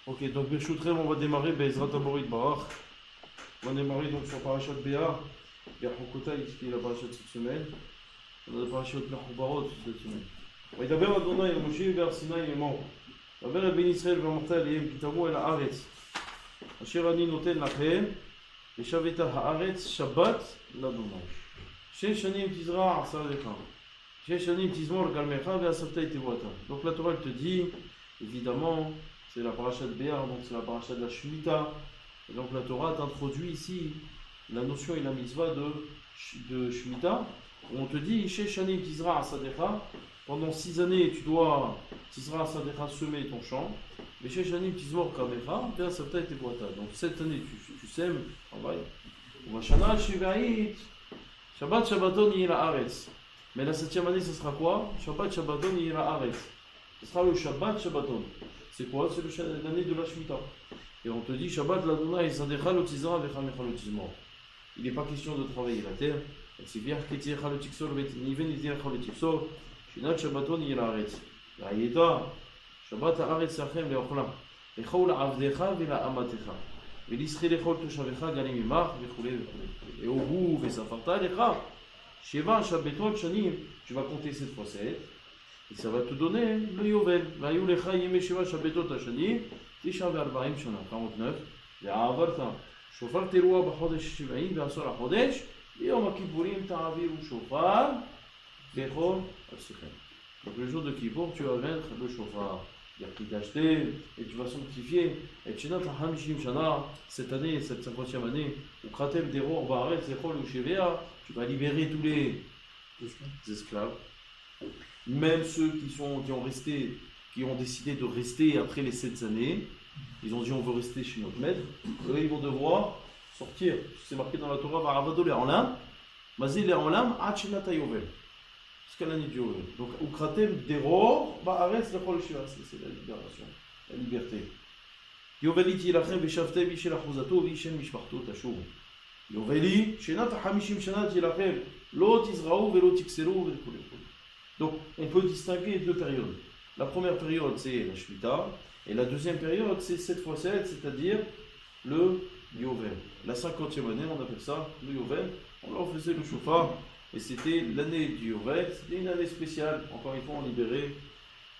Ok, donc Berchoutrem, on va démarrer Bezrat Aborit Barach. On va démarrer donc sur Parashat Béa, Berchoukotai, qui est la Parashat cette semaine. On a la Parashat Merchoubarot cette semaine. וידבר אדוני אל משה בהר סיני לאמור דבר אל בן ישראל ואמרת אליהם כי תבואו אל הארץ אשר אני נותן לכם ושבת הארץ שבת לאדוני שש שנים תזרע עשריך שש שנים תזמור כרמך ואספת את תבואתה. Donc la Torah te dit évidemment c'est la parasha de Béar, donc c'est la parasha de la Shemitah, et donc la Torah t'introduit ici la notion et la mitzvah de Shemitah où on te dit shesh shanim tizra asadecha. Pendant 6 années, tu dois semer ton champ. Mais chez Shanim, Tizmor Kamecha, bien ça peut être tes boîtes. Donc 7 années, tu sèmes, travail. Shana Shivaït, Shabbat Shabbaton Yira Aretz. Mais la 7e année, ce sera quoi? Shabbat Shabbaton Yira Aretz. Ce sera le Shabbat Shabbaton. C'est quoi? C'est l'année de la Shemitah. Et on te dit Shabbat l'Adonai Sadecha lo Tizra Vechamecha lo Tizmor. Il n'est pas question de travailler la terre. C'est bien que tu aies le Tixor, Niven Izirecha le Tixor. Shinat Shabbaton Yira Aretz. Rayeta, Shabbat Haaretz Lachem Leochla. Lechol Avdecha Vela Amatecha. Velisre Lechol Toshavecha Galim Imach, Vechule. Et au bout, Vesafarta Lecha. Sheva Shabbaton Shanim. Tu vas compter 7 fois 7. Et ça va te donner le Yovel. Vayu Lecha Yeme Sheva Shabbatot Shanim. Tisha Ve'arbaim Shana. 49. Ve'avarta. Shofar Teruah B'chodesh Shivaim. Ve'asor HaChodesh. Yom HaKippurim Ta'aviru Shofar. Donc le jour de Kippour, tu vas mettre le chauffard, il y a pris d'acheter, et tu vas sanctifier. Et tu n'as pas Hamishim Shana, cette année, cette 50e année, où Kratem Deror Baaret, Zechol ou Shevea, tu vas libérer tous les esclaves. Même ceux qui ont décidé de rester après les 7 années, ils ont dit on veut rester chez notre maître, eux ils vont devoir sortir. C'est marqué dans la Torah, Varavadol et Enlam, Mazil et Enlam, Hachinata Yovel. Jusqu'à l'année du Yovel. Donc, Ukratem Deror, Baaretz Lechol Shiva, c'est la libération, la liberté. Yovelit Yilachem Veshavtem Vishel Achuzato Vishem Mishparto Tashur. Yoveli, Shenat Hamishim Shanat Yilachem, Lo Tizraou Velo Tixero. Donc, on peut distinguer 2 périodes. La première période, c'est la Shemitah, et la deuxième période, c'est 7 x 7, c'est-à-dire le Yovel. La 50e année, on appelle ça le Yovel. On leur faisait le chauffard. Et c'était l'année du Yovel, c'était une année spéciale. Encore une fois, on libérait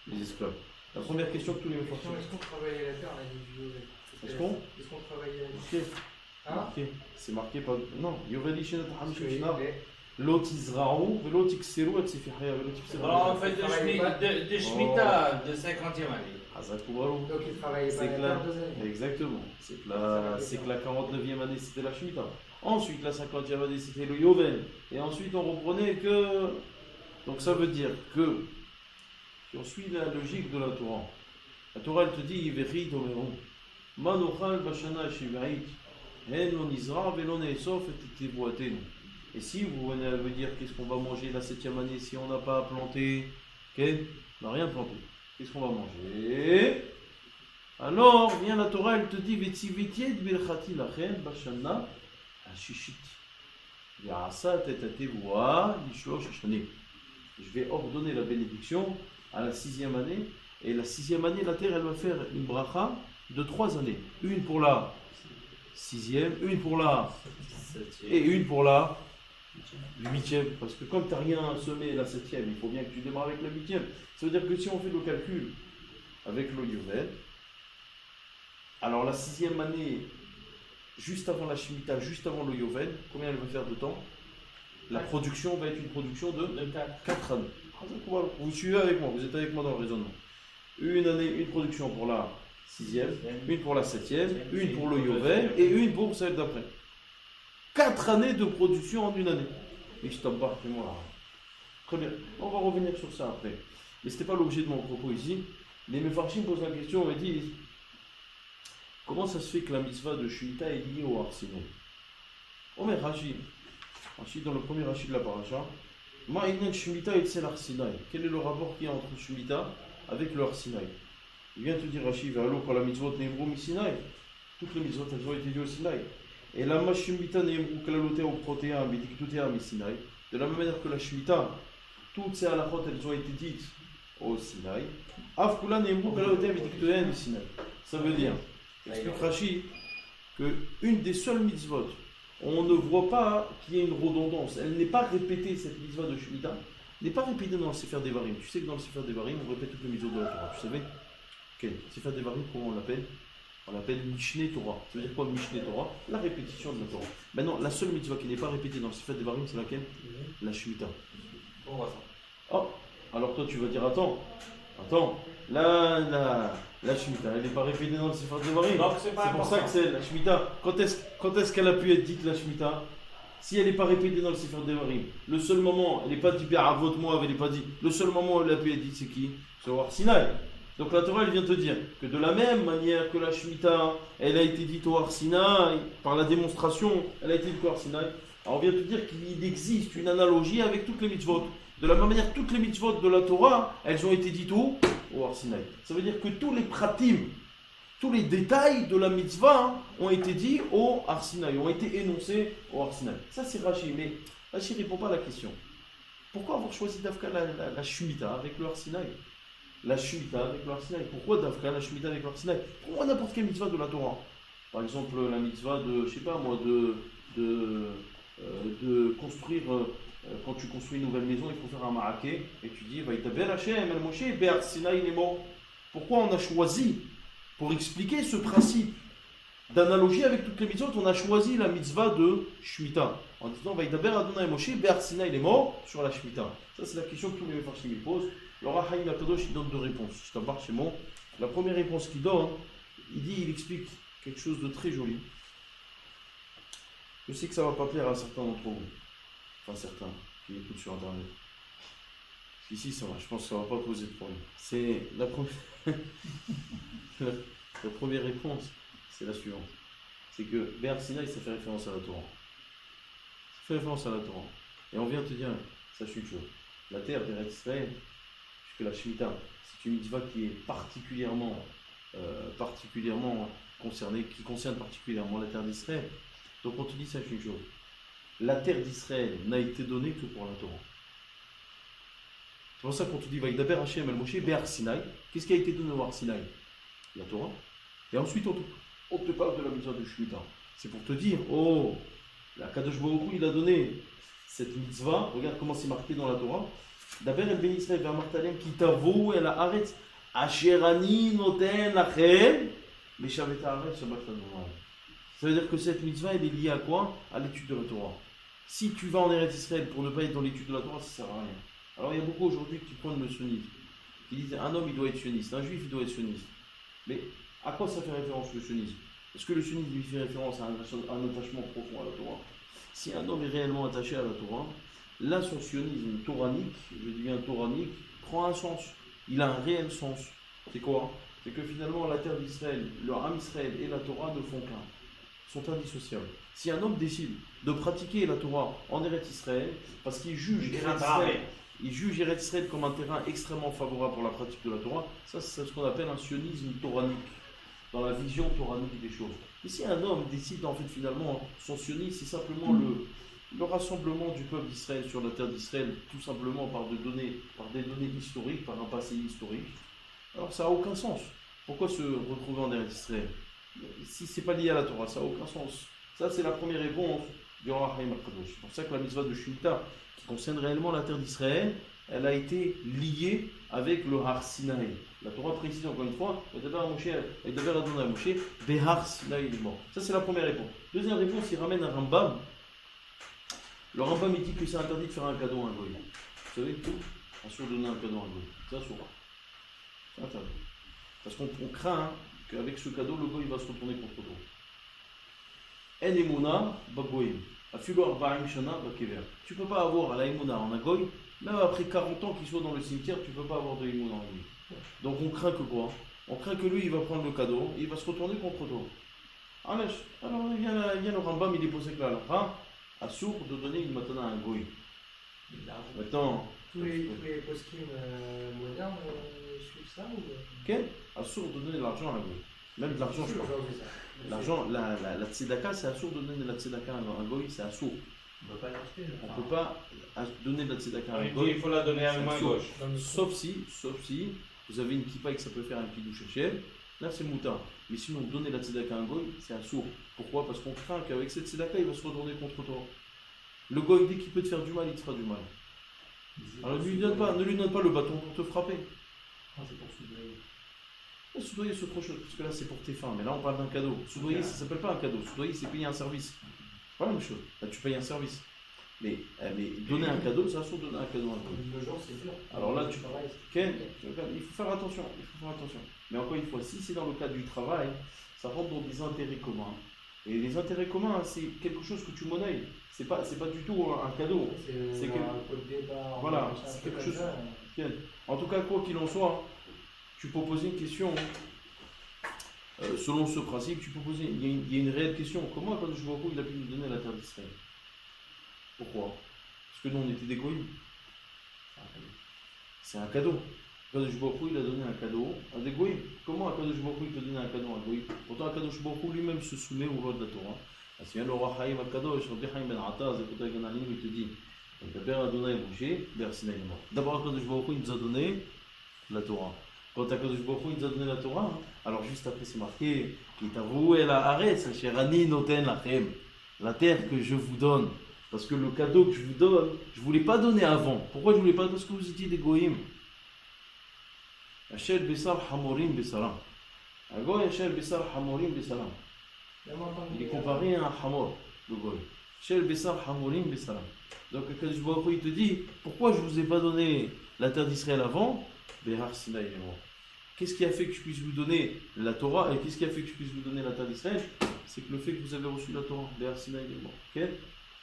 les esclaves. La première question que tous les mecs font. Est-ce qu'on travaillait la terre l'année du Yovel? Est-ce qu'on travaillait la terre? Marqué. C'est marqué par. Non, Yovel Ishenat Hamishim Shana. L'autre Israou, l'autre Xerou, et Tsefihaya, l'autre Xerou. En fait, de Shemitah, de 50e année. Donc il travaillait pas la terre 2 années. Exactement. C'est que la 49e année, c'était la Shemitah. Ensuite, la 50e année, c'était le Yovel. Et ensuite, on reprenait que. Donc, ça veut dire que, si on suit la logique de la Torah, elle te dit Vechit Omeron. Manochal Bashana Shivaït. Hen on Isra, Velon Esof et Teboatenu. Et si vous venez à me dire qu'est-ce qu'on va manger la 7e année si on n'a pas planté, on n'a rien planté. Qu'est-ce qu'on va manger? Alors, vient la Torah, elle te dit Vetzivetiet Belchati Lachem Bashana. Je vais ordonner la bénédiction à la 6e année. Et la 6e année, la terre, elle va faire une bracha de 3 années. Une pour la 6e, une pour la 7e et une pour la 8e. Parce que comme tu n'as rien semé la 7e, il faut bien que tu démarres avec la 8e. Ça veut dire que si on fait le calcul avec le Yovel, alors la 6e année, juste avant la Shemitah, juste avant le Yovel, combien elle va faire de temps? La production va être une production de 4 années. Vous suivez avec moi, vous êtes avec moi dans le raisonnement. Une année, une production pour la 6e, une pour la 7e, une pour le Yovel et une pour celle d'après. 4 années de production en une année. Et je t'en parle, moi. Très bien, on va revenir sur ça après. Mais ce n'était pas l'objet de mon propos ici. Les Mefarshim posent la question et disent comment ça se fait que la mitzvah de Shemitah est liée au Har Sinaï? Omer Rashi, dans le premier Rashi de la paracha, Ma'inyan Shemitah et Tsel Har Sinaï. Quel est le rapport qu'il y a entre Shemitah avec le Har Sinaï? Il vient te dire Rashi, Ve'alo quand la mitzvot ne'emru mi Sinaï. Toutes les mitzvot elles ont été liées au Sinaï. Et la Shemitah ne'emru klalotea ou protea midiktutea mi Sinaï. De la même manière que la Shemitah, toutes ces halachot elles ont été dites au Sinaï. Av kula ne'emru klalotea midiktutea mi Sinaï. Ça veut dire, explique Rashi, qu'une des seules mitzvot, on ne voit pas qu'il y ait une redondance. Elle n'est pas répétée, cette mitzvah de Shemitah, n'est pas répétée dans le Sefer Devarim. Tu sais que dans le Sefer Devarim, on répète toutes les mitzvot de la Torah. Tu savais? Ok, Sefer Devarim, comment on l'appelle? On l'appelle Mishneh Torah. Ça veut dire quoi Mishneh Torah? La répétition de la Torah. Maintenant, la seule mitzvah qui n'est pas répétée dans le Sefer Devarim, c'est laquelle? La Shemitah. On va ça. Oh, alors toi tu vas dire, attends, la Shemitah, elle n'est pas répétée dans le Sefer Devarim. Donc c'est pas C'est pour important. ça que c'est la Shemitah. Quand est-ce qu'elle a pu être dite la Shemitah? Si elle n'est pas répétée dans le Sefer Devarim, le seul moment, elle n'est pas dit Be'avot Moav, elle n'est pas dit. Le seul moment où elle a pu être dite, c'est qui? C'est au Har Sinaï. Donc la Torah, elle vient te dire que de la même manière que la Shemitah, elle a été dite au Har Sinaï, par la démonstration, elle a été dite au Har Sinaï. Alors on vient te dire qu'il existe une analogie avec toutes les mitzvot. De la même manière, toutes les mitzvot de la Torah, elles ont été dites où? Au Har Sinaï. Ça veut dire que tous les pratim, tous les détails de la mitzvah ont été dits au Har Sinaï, ont été énoncés au Har Sinaï. Ça c'est Rashi, mais Rashi ne répond pas à la question. Pourquoi avoir choisi d'Afka la Shemitah avec le Har Sinaï? La Shemitah avec le Har Sinaï. Pourquoi d'Afka la Shemitah avec le Har Sinaï? Pourquoi n'importe quelle mitzvah de la Torah? Par exemple, la mitzvah de, je sais pas moi, de construire, quand tu construis une nouvelle maison, il faut faire un maraké, et tu dis, pourquoi on a choisi, pour expliquer ce principe d'analogie avec toutes les mitzvot, on a choisi la mitzvah de Shemitah, en disant, il est mort sur la Shemitah. Ça c'est la question que tous les Mefarshim me posent. Le Rahaim Akadosh il donne deux réponses. Je t'embarque chez moi. La première réponse qu'il donne, il explique quelque chose de très joli. Je sais que ça ne va pas plaire à certains d'entre vous. Enfin, certains qui écoutent sur Internet. Ici, ça va. Je pense que ça ne va pas poser de problème. C'est la première... la première réponse, c'est la suivante. C'est que Be'ar Sinaï, ça fait référence à la Torah. Ça fait référence à la Torah. Et on vient te dire, sache une chose. La terre d'Eretz Israël, puisque la Shemitah, c'est une mitzvah qui est particulièrement concernée, qui concerne particulièrement la terre d'Israël. Donc on te dit, sache une chose. La terre d'Israël n'a été donnée que pour la Torah. C'est pour ça qu'on te dit, Vaïdaber Hashem el Moshe Be'ar Sinaï. Qu'est-ce qui a été donné au Har Sinaï? La Torah. Et ensuite on te parle de la mitzvah de Shemitah. C'est pour te dire, oh, la Kadosh Baruch Hu, il a donné cette mitzvah. Regarde comment c'est marqué dans la Torah. D'Aber el Ben Israël ve'amartalem ki tavo el haaretz asher ani noten lachem meshavet haaretz shabbat l'Adonai. Ça veut dire que cette mitzvah, elle est liée à quoi? À l'étude de la Torah. Si tu vas en Eretz Israël pour ne pas être dans l'étude de la Torah, ça ne sert à rien. Alors il y a beaucoup aujourd'hui qui prennent le sionisme, qui disent un homme il doit être sioniste, un juif il doit être sioniste. Mais à quoi ça fait référence le sionisme? Est-ce que le sionisme lui fait référence à un attachement profond à la Torah? Si un homme est réellement attaché à la Torah, là son sionisme toranique, je dis bien toranique, prend un sens. Il a un réel sens. C'est quoi? C'est que finalement la terre d'Israël, le Ham Israël et la Torah ne font qu'un. Sont indissociables. Si un homme décide de pratiquer la Torah en Eretz Israël, parce qu'il juge Eretz Israël comme un terrain extrêmement favorable pour la pratique de la Torah, ça c'est ce qu'on appelle un sionisme toranique, dans la vision toranique des choses. Et si un homme décide en fait finalement, son sionisme c'est simplement le rassemblement du peuple d'Israël sur la terre d'Israël, tout simplement par des données historiques, par un passé historique, alors ça n'a aucun sens. Pourquoi se retrouver en Eretz Israël? Si ce n'est pas lié à la Torah, ça n'a aucun sens. Ça, c'est la première réponse du Rahaim Akadosh. C'est pour ça que la mitzvah de Shemitah, qui concerne réellement la terre d'Israël, elle a été liée avec le Har Sinaï. La Torah précise encore une fois, il devait Adonai à Moshe, Behar Sinaï il est mort. Ça, c'est la première réponse. Deuxième réponse, il ramène un Rambam. Le Rambam, il dit que c'est interdit de faire un cadeau à un goy. Vous savez, assure de donner un cadeau à un goy. C'est assure. C'est interdit. Parce qu'on craint qu'avec ce cadeau, le goy va se retourner contre toi. En emuna bagoyim. Afilo arba'im shana bakever. Tu ne peux pas avoir à la emuna en un goy, même après 40 ans qu'il soit dans le cimetière, tu ne peux pas avoir de emuna en lui. Donc on craint que quoi? On craint que lui, il va prendre le cadeau, et il va se retourner contre toi. Ah mais, alors il vient le Rambam, il est posé que là, à sourd de donner une matana à un goy. Maintenant, tous les poskim modernes suivent ça ou... Quel? À sourd de donner de l'argent à un goy. Même de l'argent, je crois. L'argent, la tzedaka, c'est à sourd de donner de la tzedaka à un goy, c'est à sourd. On ne peut pas l'acheter. On ne peut pas donner de la tzedaka à un Il goy. faut la donner à la main gauche. Sauf si vous avez une kippa et que ça peut faire un kiddush Hashem. là c'est mouta. Mais sinon, donner la tzedaka à un goy, c'est un sourd. Pourquoi? Parce qu'on craint qu'avec cette tzedaka, il va se retourner contre toi. Le goy, dès qu'il peut te faire du mal, il te fera du mal. Alors ne lui donne pas le bâton pour te frapper. Ah, c'est pour soudoyer. Soudoyer, c'est autre chose, parce que là c'est pour tes fins. Mais là on parle d'un cadeau. Soudoyer, ça s'appelle pas un cadeau. Soudoyer, c'est payer un service. Pas la même chose. Là tu payes un service. Mais donner un cadeau, ça va donner un cadeau à un goy. Le jour, c'est dur. Alors là, travailles. Ken, il faut faire attention. Mais encore une fois, si c'est dans le cadre du travail, ça rentre dans des intérêts communs. Et les intérêts communs, c'est quelque chose que tu monnaies. C'est pas du tout un cadeau. C'est un peu de débat. Voilà, c'est quelque chose. Bien. En tout cas, quoi qu'il en soit, tu peux poser une question. Selon ce principe, tu peux poser. Il y a une réelle question. Comment Akadosh Baruch Hu, il a pu nous donner la terre d'Israël? Pourquoi? Parce que nous on était des goïms. C'est un cadeau. Akadosh Baruch Hu, il a donné un cadeau à des goïms. Comment Akadosh Baruch Hu, il peut donner un cadeau à un goïm? Pourtant Akadosh Baruch Hu lui-même se soumet aux lois de la Torah. Si le roi Haïm Akadosh, Rabbi Haïm ben Ataz, il te dit d'abord Akadosh Baruch Hu, il nous a donné la Torah. Quand Akadosh Baruch Hu, il nous a donné la Torah, alors juste après c'est marqué Kitavu el haaretz asher ani noten lachem, la terre que je vous donne. Parce que le cadeau que je vous donne, je ne voulais pas donner avant. Pourquoi je ne voulais pas? Parce que vous étiez des goïms. Hachel Bessar Hamorim Bessaram. Un goy, Hachel Bessar Hamorim Bessaram. Il est comparé à un hamor, le goy. Hachel Bessar Hamorim Bessaram. Donc, Akadosh Baruch Hu, il te dit, pourquoi je ne vous ai pas donné la terre d'Israël avant? Behar Sinaï et moi. Qu'est-ce qui a fait que je puisse vous donner la Torah? Et qu'est-ce qui a fait que je puisse vous donner la terre d'Israël? C'est que le fait que vous avez reçu la Torah. Behar Sinaï et moi. Ok?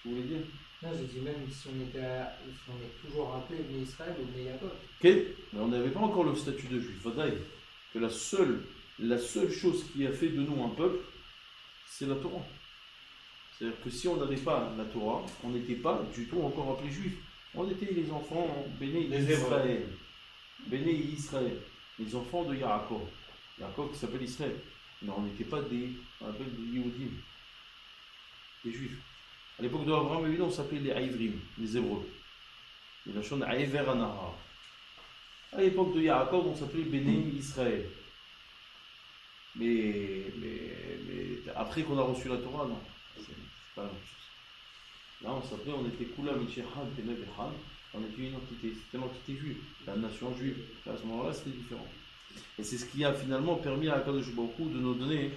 Vous voulez dire? Non, j'ai dit même si on est toujours appelé Bnei Israël ou Bnei Yaakov. Ok, mais on n'avait pas encore le statut de juif. Vadaï, que la seule chose qui a fait de nous un peuple, c'est la Torah. C'est-à-dire que si on n'avait pas la Torah, on n'était pas du tout encore appelés juifs. On était les enfants bénis d'Israël. Bénis Israël. Les enfants de Yaakov. Yaakov qui s'appelle Israël. Mais on n'était pas on appelle des Yehudim. Des juifs. À l'époque de Abraham, évidemment, on s'appelait les Haïvrim, les Hébreux. Et la chaîne Haïver Anahar. À l'époque de Yaakov, on s'appelait Béné Israël. Mais après qu'on a reçu la Torah, non. C'est pas la même chose. Là, on était Kula Michehad Benev Echad. On était une entité. C'était l'entité juive, la nation juive. À ce moment-là, c'était différent. Et c'est ce qui a finalement permis à Akadosh Baruch Hu de nous donner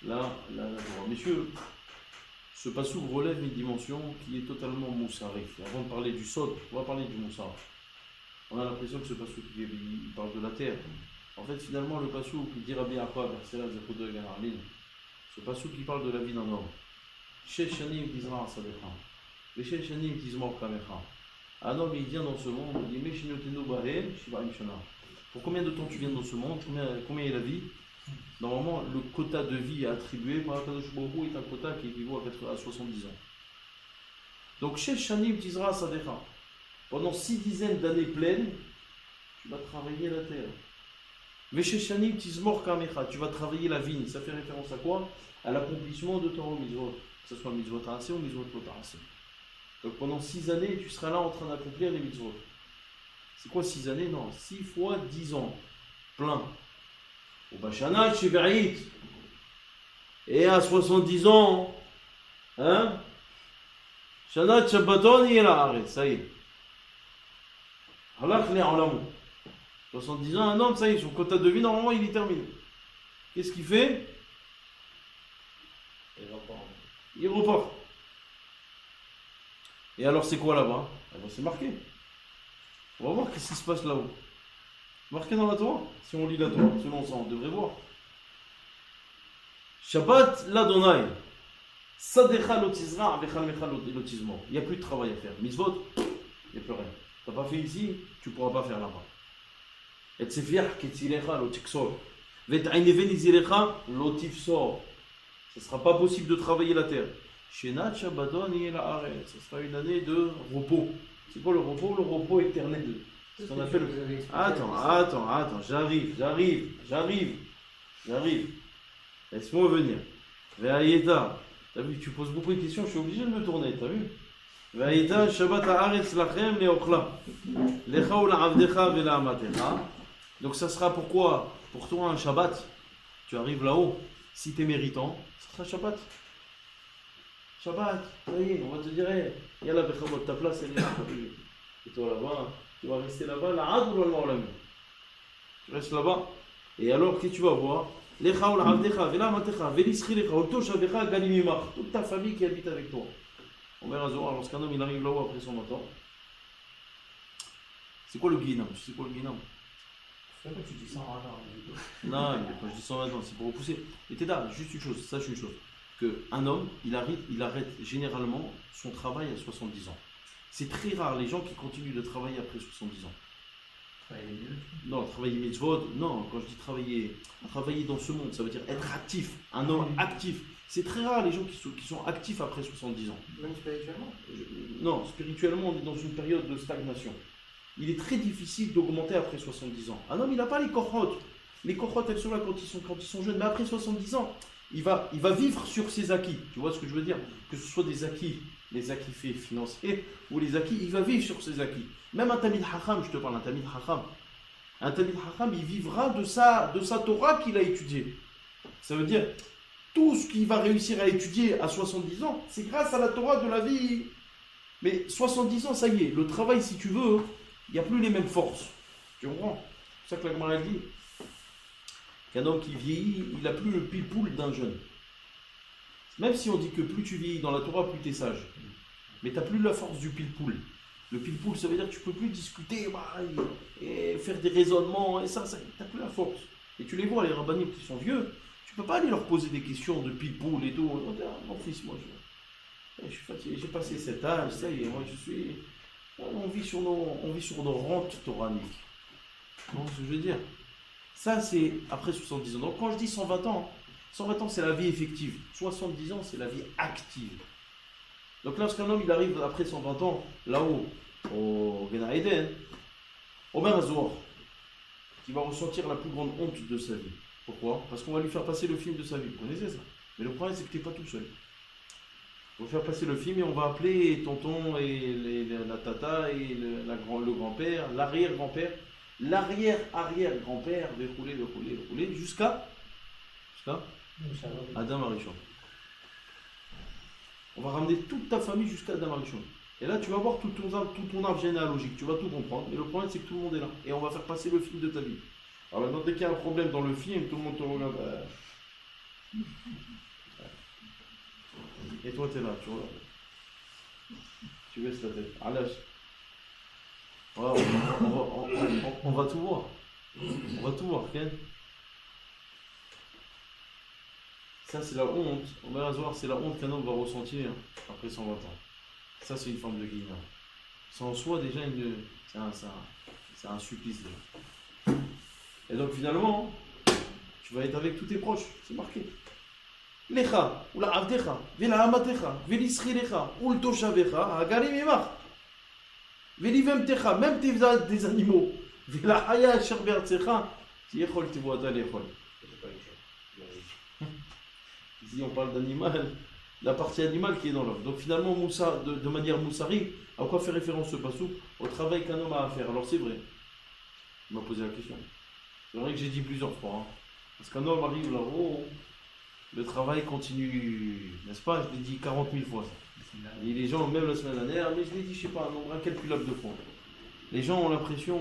la Torah. Messieurs, ce passouk relève une dimension qui est totalement moussarif. Avant de parler du sod, on va parler du moussar. On a l'impression que ce passouk il parle de la terre. En fait, finalement, le passouk, il dit Rabbi Akwa, verset là, ce passouk qui parle de la vie d'un homme. Sheshanim tizra asadecha. Les Sheshanim tizmor kamecha. Un homme, il vient dans ce monde, il dit Meshinotenu bahem shivaim shana. Pour combien de temps tu viens dans ce monde? Combien est la vie? Normalement, le quota de vie attribué par Akadosh Baruch Hu est un quota qui équivaut à 70 ans. Donc, chez Shanim Tizra Sadecha, pendant 6 dizaines d'années pleines, tu vas travailler la terre. Mais chez Shanim Tizmor Kamecha, tu vas travailler la vigne. Ça fait référence à quoi? À l'accomplissement de Torah mitzvot, que ce soit mitzvot assez ou mitzvot assez. Donc, pendant 6 années, tu seras là en train d'accomplir les mitzvot. C'est quoi 6 années? Non, 6 fois 10 ans, plein. Et à 70 ans, hein? Shanat Shabbaton il a ça y est. Allah khli alamu. 70 ans, un homme, ça y est, son quota de vie, normalement, il est terminé. Qu'est-ce qu'il fait? Il repart. Et alors, c'est quoi là-bas? Eh ben, c'est marqué. On va voir qu'est-ce qui se passe là-haut. Marqué dans la Torah. Si on lit la Torah, selon ça, on devrait voir. Shabbat l'Adonai. Sadecha lotizra avechal mechal lotizmo. Il n'y a plus de travail à faire. Mitzvot, il n'y a plus rien. Tu n'as pas fait ici, tu ne pourras pas faire là-bas. Et tsefiach ketzilecha lotiksor. Vet'aineven izilecha lotifsor. Ce ne sera pas possible de travailler la terre. Shenat Shabbaton yela'aret. Ce sera une année de repos. C'est quoi le repos? Le repos éternel. Ce qu'on appelle. Attends, j'arrive. Laisse-moi venir. Ve'ayeta. T'as vu, tu poses beaucoup de questions, je suis obligé de me tourner, t'as vu? Ve'ayeta Shabbat ha'aretz lachem le'ochla. Lecha u'la'avdecha ve'la'amatecha. Donc ça sera pourquoi? Pour toi un Shabbat. Tu arrives là-haut, si tu es méritant, ça sera Shabbat. Shabbat, ça y est, on va te dire, il y a la Bechamot, ta place, elle est là. Et toi là-bas, tu vas rester là-bas, la Had ou la Lami. Tu restes là-bas. Et alors, qu'est-ce que tu vas voir? Lecha ou la Havdecha, Vela Matecha, Velisri Lecha, Olto Shavecha, Galimimach, toute ta famille qui habite avec toi. On verra Zohar, lorsqu'un homme il arrive là-haut après son 20 ans. C'est quoi le guinam? Tu sais quoi le guinam? Pourquoi tu dis ça en rapport? Non, mais quand je dis 120 ans, c'est pour repousser. Mais t'es là, juste une chose, sache une chose. Qu'un homme, il arrête généralement son travail à 70 ans. C'est très rare les gens qui continuent de travailler après 70 ans. Non, travailler mitzvot, non, quand je dis travailler dans ce monde, ça veut dire être actif, un homme actif. C'est très rare les gens qui sont actifs après 70 ans. Même spirituellement? Non, spirituellement, on est dans une période de stagnation. Il est très difficile d'augmenter après 70 ans. Un homme, il n'a pas les kohot. Les kohot, elles sont là quand ils sont jeunes, mais après 70 ans, il va vivre sur ses acquis. Tu vois ce que je veux dire? Que ce soit des acquis, les acquis financiers, ou les acquis, il va vivre sur ses acquis. Même un Tamid Hacham, je te parle, un Tamid Hacham. Un Tamid Hacham, il vivra de sa Torah qu'il a étudiée. Ça veut dire, tout ce qu'il va réussir à étudier à 70 ans, c'est grâce à la Torah de la vie. Mais 70 ans, ça y est, le travail, si tu veux, il n'y a plus les mêmes forces. Tu comprends? C'est pour ça que la Gemara dit qu'un homme qui vieillit, il n'a plus le pile-poule d'un jeune. Même si on dit que plus tu vieillis dans la Torah, plus tu es sage. Mais tu n'as plus la force du pile-poule. Le pile-poule, ça veut dire que tu ne peux plus discuter et faire des raisonnements, et ça tu n'as plus la force. Et tu les vois, les rabbinim qui sont vieux, tu ne peux pas aller leur poser des questions de pile-poule et tout. Mon fils, moi, je suis fatigué, j'ai passé cet âge, ça y est, moi je suis... On vit sur nos rentes toraniques. Tu vois ce que je veux dire? Ça, c'est après 70 ans. Donc quand je dis 120 ans, 120 ans, c'est la vie effective. 70 ans, c'est la vie active. Donc lorsqu'un homme il arrive après 120 ans, là-haut, au Gan Eden, Omer Azor, qui va ressentir la plus grande honte de sa vie. Pourquoi? Parce qu'on va lui faire passer le film de sa vie. Vous connaissez ça? Mais le problème, c'est que tu n'es pas tout seul. On va faire passer le film et on va appeler tonton et la tata et le grand-père, l'arrière-grand-père, l'arrière-arrière-grand-père, dérouler, jusqu'à Adam Arishon. On va ramener toute ta famille jusqu'à Adam Arishon. Et là, tu vas voir tout ton arbre généalogique, tu vas tout comprendre. Mais le problème, c'est que tout le monde est là. Et on va faire passer le film de ta vie. Alors maintenant, dès qu'il y a un problème dans le film, tout le monde te regarde. Et toi, tu es là, tu vois. Tu baisses la tête. Allez. On va tout voir. On va tout voir, Ken. Ça, c'est la honte. On va voir, c'est la honte qu'un homme va ressentir après 120 ans. Ça, c'est une forme de guinard. C'est en soi déjà c'est un supplice. Et donc, finalement, tu vas être avec tous tes proches. C'est marqué. Lecha, ou la avdecha, vela amatecha, velisri lecha, ou le toshavecha, agarim imach. Velivemtecha, même des animaux. Vela haya sherbertsecha, tiechol tevoada lechol. Ici, on parle d'animal, la partie animale qui est dans l'homme. Donc, finalement, Moussa, de manière moussari, à quoi fait référence ce passou? Au travail qu'un homme a à faire. Alors, c'est vrai. Il m'a posé la question. C'est vrai que j'ai dit plusieurs fois. Hein. Parce qu'un homme arrive là-haut. Le travail continue, n'est-ce pas? Je l'ai dit 40 000 fois. Et les gens, même la semaine dernière, mais je l'ai dit, je ne sais pas, un nombre incalculable de fois. Les gens ont l'impression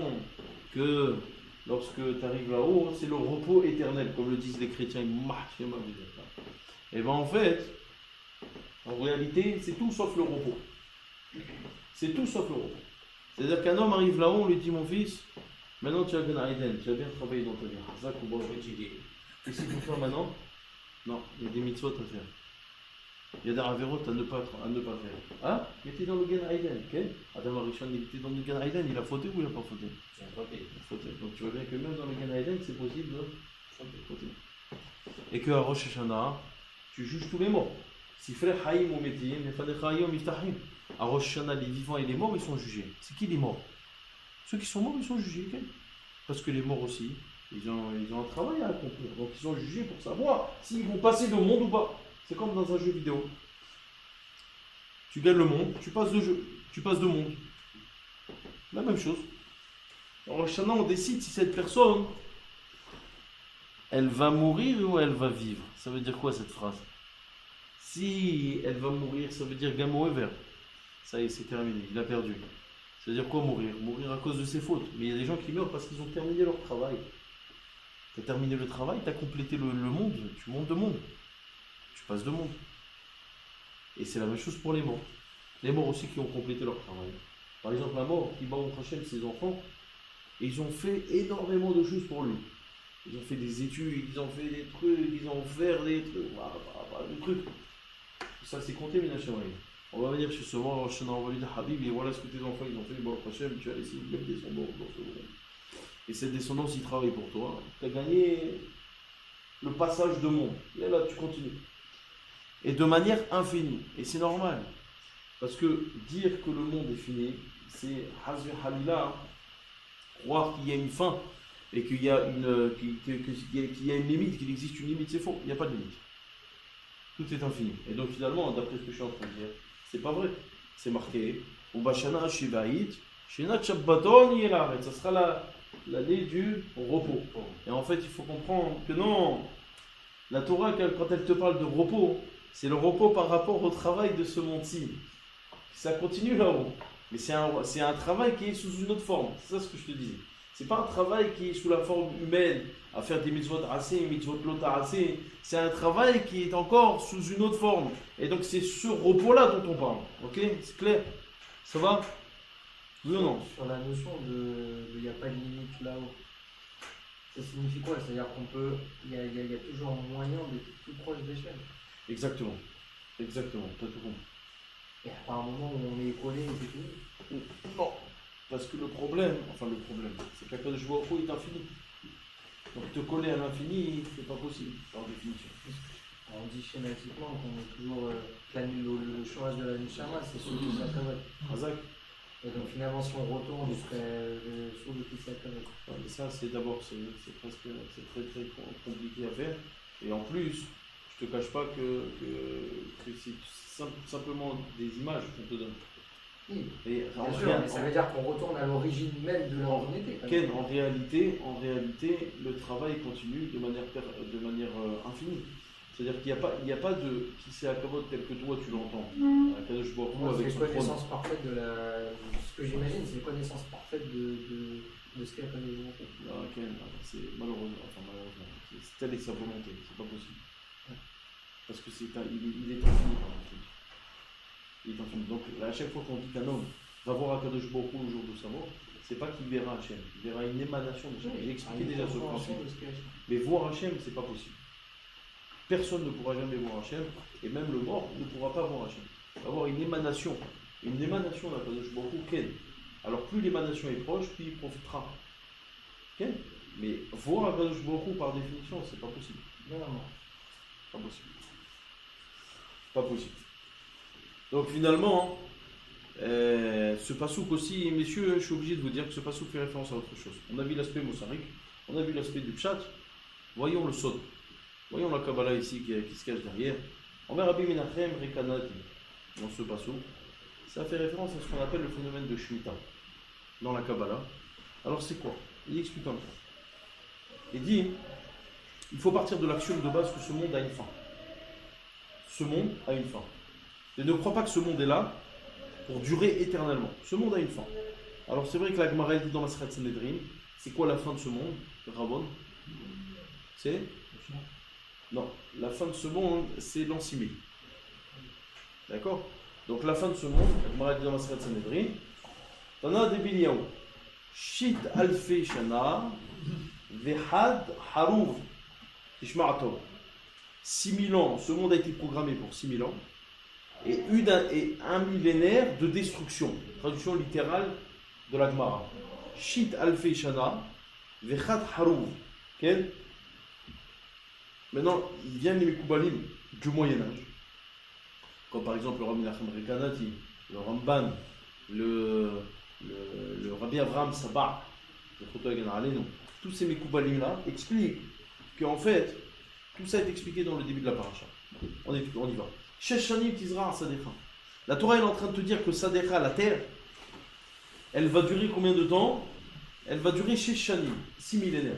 que lorsque tu arrives là-haut, c'est le repos éternel, comme le disent les chrétiens. Et bien en fait, en réalité, c'est tout sauf le repos. C'est tout sauf le repos. C'est-à-dire qu'un homme arrive là-haut, on lui dit, mon fils, maintenant tu as Gan Eden, tu as bien travaillé dans ta vie. C'est ça qu'on va étudier. Qu'est-ce qu'il faut faire maintenant? Non, il y a des mitzvot à faire. Il y a des avérotes à ne pas faire. Hein? Il était dans le Gan Eden, ok? Adam Arishon, il était dans le Gan Eden, il a fauté ou il n'a pas fauté? Il a fauté. Donc tu vois bien que même dans le Gan Eden, c'est possible de fauter. Et qu'à Rosh Hashanah, tu juges tous les morts. Si frère Haïm ou Metim, il fallait Haïm ou Miftahim. À Rosh Hashanah, les vivants et les morts, ils sont jugés. C'est qui les morts? Ceux qui sont morts, ils sont jugés, ok? Parce que les morts aussi. Ils ont un travail à accomplir, donc ils sont jugés pour savoir s'ils vont passer de monde ou pas. C'est comme dans un jeu vidéo. Tu gagnes le monde, tu passes de monde. La même chose. Alors, Shana, on décide si cette personne, elle va mourir ou elle va vivre? Ça veut dire quoi cette phrase? Si elle va mourir, ça veut dire game over. Ça y est, c'est terminé, il a perdu. Ça veut dire quoi mourir? Mourir à cause de ses fautes. Mais il y a des gens qui meurent parce qu'ils ont terminé leur travail. Tu as terminé le travail, tu as complété le monde, tu montes de monde. Tu passes de monde. Et c'est la même chose pour les morts. Les morts aussi qui ont complété leur travail. Par exemple, la mort qui bat au Hachem ses enfants, et ils ont fait énormément de choses pour lui. Ils ont fait des études, ils ont fait des trucs, ils ont offert des trucs, des trucs. Ça c'est compté, Minashawaï. On va venir chez ce mort, on va lui dire Habib, et voilà ce que tes enfants ils ont fait, bon, Hachem, tu as laissé une belle descendance dans ce monde. Et cette descendance, ils travaillent pour toi. Tu as gagné le passage de monde. Et là, tu continues. Et de manière infinie. Et c'est normal. Parce que dire que le monde est fini, c'est Hazvi Halila, croire qu'il y a une fin et qu'il y a qu'il y a une limite, qu'il existe une limite, c'est faux. Il n'y a pas de limite. Tout est infini. Et donc finalement, d'après ce que je suis en train de dire, c'est pas vrai. C'est marqué. Ubashana Shivaït, Shinat Shabbaton Yelaret. Ça sera l'année du repos. Et en fait, il faut comprendre que non, la Torah, quand elle te parle de repos, c'est le repos par rapport au travail de ce monde-ci. Ça continue là-haut. Mais c'est un travail qui est sous une autre forme. C'est ça ce que je te disais. C'est pas un travail qui est sous la forme humaine, à faire des mitzvot assez, mitzvot lota assez. C'est un travail qui est encore sous une autre forme. Et donc c'est ce repos-là dont on parle. Ok? C'est clair? Ça va? Oui ou non? Sur la notion de il n'y a pas de limite là-haut, ça signifie quoi? C'est-à-dire qu'on peut, il y a toujours un moyen d'être plus proche d'échelle. Exactement. Exactement. T'as tout compris. Et à un moment où on est collé, c'est fini. Non. Parce que le problème, c'est qu'Akadosh Baruch Hu est infini. Donc te coller à l'infini, c'est pas possible, par définition. On dit schématiquement qu'on est toujours le chômage de la Nishama, c'est sous le Kisakavet. Razak. Et donc finalement, si on retourne, on serait sous le Kisakavet. Mais ça, c'est d'abord, c'est très très compliqué à faire. Et en plus, je te cache pas que c'est simplement des images qu'on te donne. Oui, et bien sûr, mais ça veut dire qu'on retourne à l'origine même de l'humanité. En réalité, le travail continue de manière infinie. C'est-à-dire qu'il n'y a pas de qui s'est accabot tel que toi tu l'entends. Akadosh Baruch Hu avec c'est son connaissance parfaite de ce que j'imagine, c'est connaissance parfaite de ce qu'est Akadosh Baruch Hu. C'est malheureusement, c'est telle est sa volonté, c'est pas possible. Parce que il est infini par la suite. Il est infini. Donc à chaque fois qu'on dit qu'un homme va voir Akadosh Baruch Hu le jour de sa mort, c'est pas qu'il verra Hachem, il verra une émanation de Hachem. J'ai expliqué déjà ce principe. Mais voir Hachem, c'est pas possible. Personne ne pourra jamais voir Hachem, et même le mort ne pourra pas voir Hachem. Il va avoir une émanation d'Akadosh Baruch Hu, Ken. Alors plus l'émanation est proche, plus il profitera. Ken. Mais voir Akadosh Baruch Hu par définition, c'est pas possible. Non. Pas possible. Pas possible. Donc finalement, ce pasouk aussi, messieurs, je suis obligé de vous dire que ce pasouk fait référence à autre chose. On a vu l'aspect mosarik, on a vu l'aspect du pshat, voyons le sod. Voyons la Kabbalah ici qui se cache derrière. On va Rabbi Menachem Rekanati dans ce pasouk. Ça fait référence à ce qu'on appelle le phénomène de Shemitah dans la Kabbalah. Alors c'est quoi? Il explique comme ça. Il dit, il faut partir de l'axiome de base que ce monde a une fin. Ce monde a une fin. Et ne crois pas que ce monde est là pour durer éternellement. Ce monde a une fin. Alors c'est vrai que la Gemara dit dans la Srat Sanhedrin, c'est quoi la fin de ce monde, Rabon? C'est non, la fin de ce monde, c'est l'an 6000. D'accord? Donc la fin de ce monde, la Gemara dit dans la Srat Sanhedrin, Tana de Biliyahu, Shit alfe shana, vehad haruv, tishma'atov. 6000 ans, ce monde a été programmé pour 6000 ans, et un millénaire de destruction. Traduction littérale de la Gemara. Shit alfe shana, vehad haruv. Quel? Maintenant, il vient les Mekoubalim du Moyen-Âge, comme par exemple le Rabbi Menachem Rekanati, le Ramban, le Rabbi Avraham Sabah, le Chotoagan Alenu. Tous ces Mekoubalim-là expliquent qu'en fait, tout ça est expliqué dans le début de la paracha. On y va. Sheshanim Tizra Sadecha. La Torah est en train de te dire que Sadecha, la terre, elle va durer combien de temps? Elle va durer Sheshanim, 6 millénaires.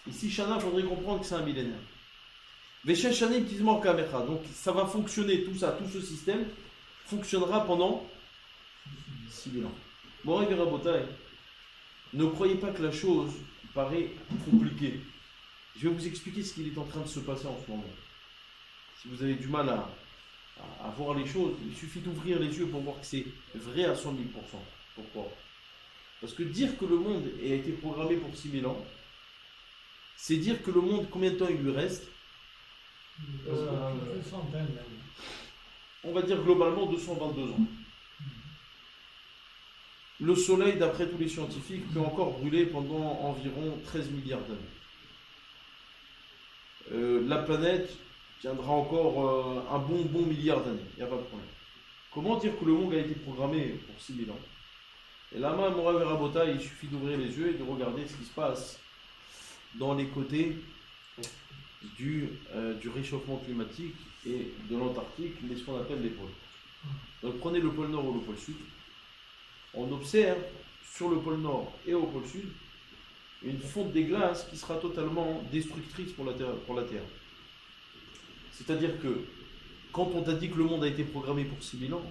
Ici, Shana, il faudrait comprendre que c'est un millénaire. Veshesh Shanim Tizmor Kamecha. Donc ça va fonctionner, tout ça, tout ce système fonctionnera pendant 6000 ans. Bon, Rabotai, ne croyez pas que la chose paraît compliquée. Je vais vous expliquer ce qu'il est en train de se passer en ce moment. Si vous avez du mal à voir les choses, il suffit d'ouvrir les yeux pour voir que c'est vrai à 100 000%. Pourquoi? Parce que dire que le monde a été programmé pour 6000 ans, c'est dire que le monde, combien de temps il lui reste? Une centaine même. On va dire globalement 222 ans. Le Soleil, d'après tous les scientifiques, peut encore brûler pendant environ 13 milliards d'années. La planète tiendra encore un bon milliard d'années, il n'y a pas de problème. Comment dire que le monde a été programmé pour 6000 ans? Et là, Morav et Rabota, il suffit d'ouvrir les yeux et de regarder ce qui se passe dans les côtés du réchauffement climatique et de l'Antarctique, mais ce qu'on appelle les pôles. Donc prenez le pôle Nord ou le pôle Sud. On observe sur le pôle Nord et au pôle Sud une fonte des glaces qui sera totalement destructrice pour la Terre. C'est-à-dire que quand on t'a dit que le monde a été programmé pour 6000 ans,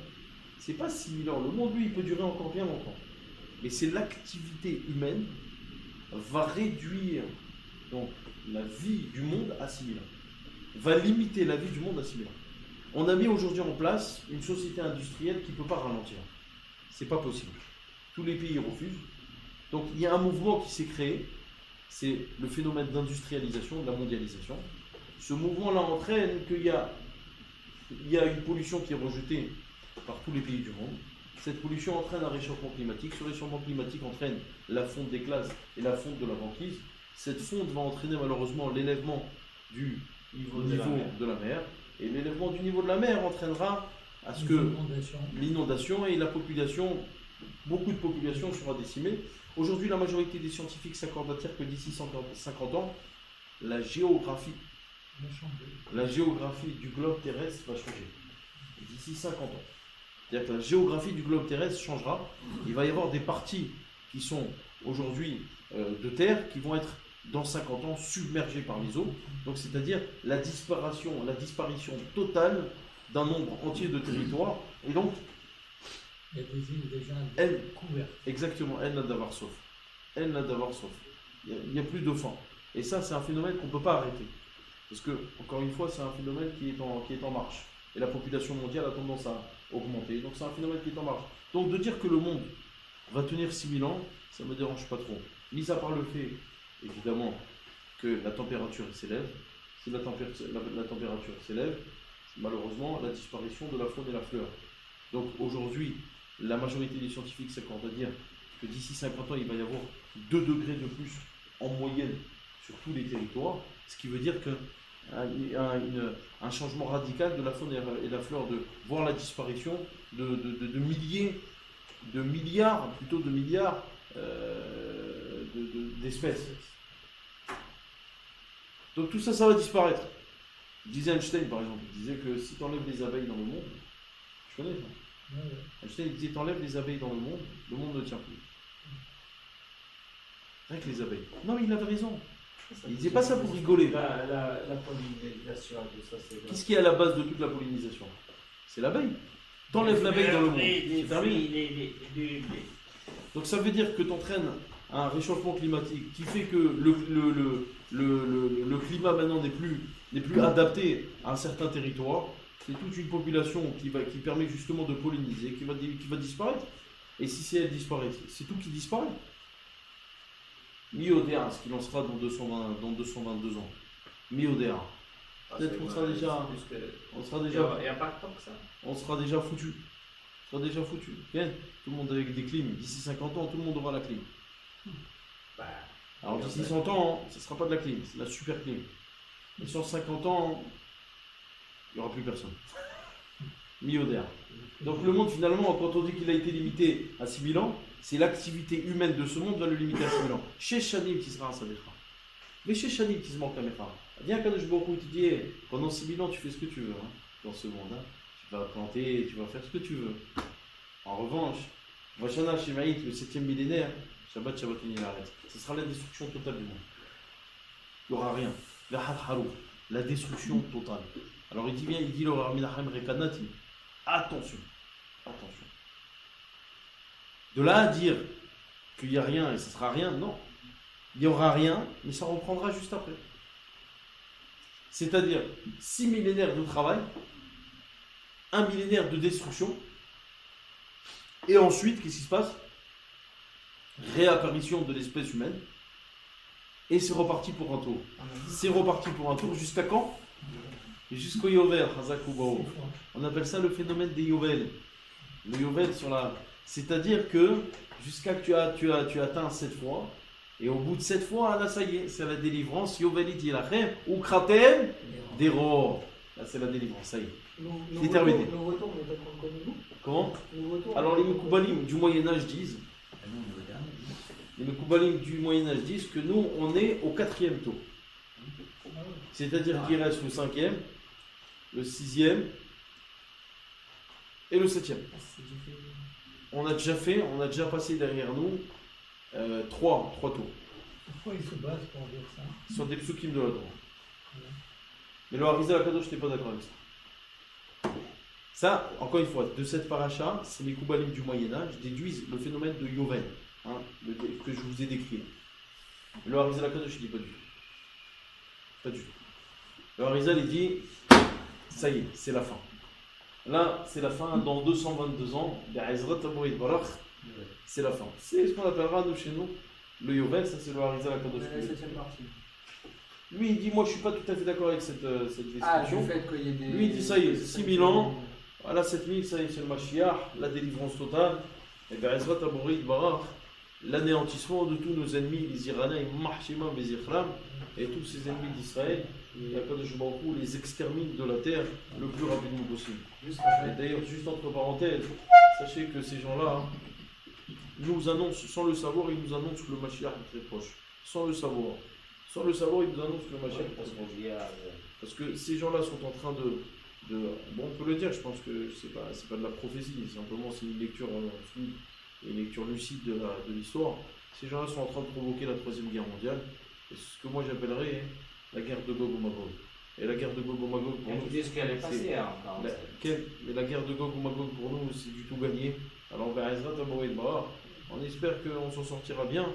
c'est pas 6000 ans. Le monde, lui, il peut durer encore bien longtemps. Mais c'est l'activité humaine va réduire donc la vie du monde à 6000 ans. Va limiter la vie du monde à 6000 ans. On a mis aujourd'hui en place une société industrielle qui ne peut pas ralentir. C'est pas possible. Tous les pays refusent. Donc il y a un mouvement qui s'est créé, c'est le phénomène d'industrialisation, de la mondialisation. Ce mouvement-là entraîne qu'il y a une pollution qui est rejetée par tous les pays du monde. Cette pollution entraîne un réchauffement climatique. Ce réchauffement climatique entraîne la fonte des glaces et la fonte de la banquise. Cette fonte va entraîner malheureusement l'élèvement du niveau de la mer. Et l'élèvement du niveau de la mer entraînera à ce que l'inondation et la population, beaucoup de population sera décimée. Aujourd'hui, la majorité des scientifiques s'accordent à dire que d'ici 150 ans, la géographie du globe terrestre va changer. D'ici 50 ans. C'est-à-dire que la géographie du globe terrestre changera. Il va y avoir des parties qui sont aujourd'hui de terre qui vont être dans 50 ans submergées par les eaux. Donc c'est-à-dire la disparition totale d'un nombre entier de territoires. Et donc, il y a des îles déjà couvertes. Exactement, El Nadavar sauf. El Nadavar sauf. Il n'y a plus de fin. Et ça, c'est un phénomène qu'on ne peut pas arrêter. Parce que, encore une fois, c'est un phénomène qui est en marche. Et la population mondiale a tendance à augmenter. Donc c'est un phénomène qui est en marche. Donc de dire que le monde va tenir 6000 ans, ça ne me dérange pas trop. Mis à part le fait, évidemment, que la température s'élève. Si la température s'élève, c'est malheureusement la disparition de la faune et la fleur. Donc aujourd'hui, la majorité des scientifiques s'accordent à dire que d'ici 50 ans, il va y avoir 2 degrés de plus en moyenne sur tous les territoires, ce qui veut dire un changement radical de la faune et la fleur, de voir la disparition de milliers, de milliards d'espèces. Donc tout ça, ça va disparaître. Disait Einstein par exemple, il disait que si tu enlèves les abeilles dans le monde, je connais ça. Einstein disait t'enlèves les abeilles dans le monde ne tient plus. Rien que les abeilles. Non mais il avait raison. Il disait pas ça pour rigoler. La pollinisation, tout ça, c'est... Qu'est-ce qui est à la base de toute la pollinisation? C'est l'abeille. T'enlèves l'abeille dans le monde, c'est terminé. Donc ça veut dire que tu entraînes un réchauffement climatique qui fait que le climat maintenant n'est plus adapté à un certain territoire. C'est toute une population qui permet justement de polliniser, qui va disparaître. Et si elle disparaît, c'est tout qui disparaît. Miodéa, ce qu'il en sera dans 222 ans. Miodéa. Peut-être qu'on sera déjà. On sera déjà. Il n'y a pas de temps que ça. On sera déjà foutu. Tout le monde avec des clims. D'ici 50 ans, tout le monde aura la clim. Alors d'ici 100 ans, ce ne sera pas de la clim, c'est de la super clim. Et sur 50 ans, il n'y aura plus personne. Miodéa. Donc le monde finalement, quand on dit qu'il a été limité à 6000 ans, c'est l'activité humaine de ce monde va le limiter à 6000 ans. Chez Shanim qui sera un Sadecha. Mais chez Shanim qui se manque Kamecha. Viens Kadosh Baruch Hu te dit, pendant 6000 ans tu fais ce que tu veux dans ce monde. Tu vas planter, tu vas faire ce que tu veux. En revanche, Vashana Shemaït, le 7e millénaire, Shabbat Shabbat Nilaret. Ce sera la destruction totale du monde. Il n'y aura rien. La destruction totale. Alors il dit bien, il dit attention, attention. De là à dire qu'il n'y a rien et ce ne sera rien, non. Il n'y aura rien, mais ça reprendra juste après. C'est-à-dire 6 millénaires de travail, 1 millénaire de destruction, et ensuite, qu'est-ce qui se passe? Réapparition de l'espèce humaine, et c'est reparti pour un tour. C'est reparti pour un tour jusqu'à quand? Jusqu'au Yovel, Hazakoubaou. On appelle ça le phénomène des Yovel. Le Yovel sur la... C'est-à-dire que jusqu'à que tu atteins 7 fois, et au bout de 7 fois, là ça y est, c'est la délivrance. Yovel iti lachem, ou kratem, dero. Là c'est la délivrance, ça y est. C'est terminé. Nos retours, on est d'accord comme nous. Comment? Nos retours. Alors les Mekoubalim du Moyen-Âge disent, les Mekoubalim du Moyen-Âge disent que nous, on est au 4e tour. C'est-à-dire qu'il reste le 5e, le 6e et le 7e. On a déjà passé derrière nous 3 tours. Pourquoi ils se basent pour dire ça? Sur des psukim de la Torah. Mais le Harizal Akadosh, je n'étais pas d'accord avec ça. Ça, encore une fois, de cette paracha, c'est les Koubalim du Moyen-Âge déduisent le phénomène de Yovel, que je vous ai décrit. Mais le Harizal Akadosh, il dit pas du tout. Pas du tout. Le Harizal, il dit, ça y est, c'est la fin. Là, c'est la fin, dans 222 ans, c'est la fin. C'est ce qu'on appellera, nous, chez nous, le Yovel, ça c'est le Harizal Akadosh. La 7e partie. Lui, il dit, moi, je suis pas tout à fait d'accord avec cette Ah, description. du fait qu'il y ait des... Lui, il dit, ça y est, 6000 ans. Voilà, 7000, ça y est, c'est le Mashiach, la délivrance totale. Et bien, Ezrat Aborit Barach, l'anéantissement de tous nos ennemis, les Iraniens, Mahshima Bezichram, et tous ces ennemis d'Israël. Il y a pas de Jubaukou, les extermine de la terre le plus rapidement possible. Et d'ailleurs, juste entre parenthèses, sachez que ces gens-là nous annoncent, sans le savoir, ils nous annoncent que le Mashiach est très proche. Sans le savoir. Sans le savoir, ils nous annoncent que le Mashiach est très proche. Parce que ces gens-là sont en train de... Bon, on peut le dire, je pense que c'est pas de la prophétie, simplement c'est une lecture fluide et une lecture lucide de l'histoire. Ces gens-là sont en train de provoquer la 3e guerre mondiale, et c'est ce que moi j'appellerais la guerre de Gog ou Magog. Et la guerre de Gog ou Magog pour nous, ce qu'elle est passée encore. mais la guerre de Gog ou Magog pour nous, c'est du tout gagné. Alors, on espère qu'on s'en sortira bien.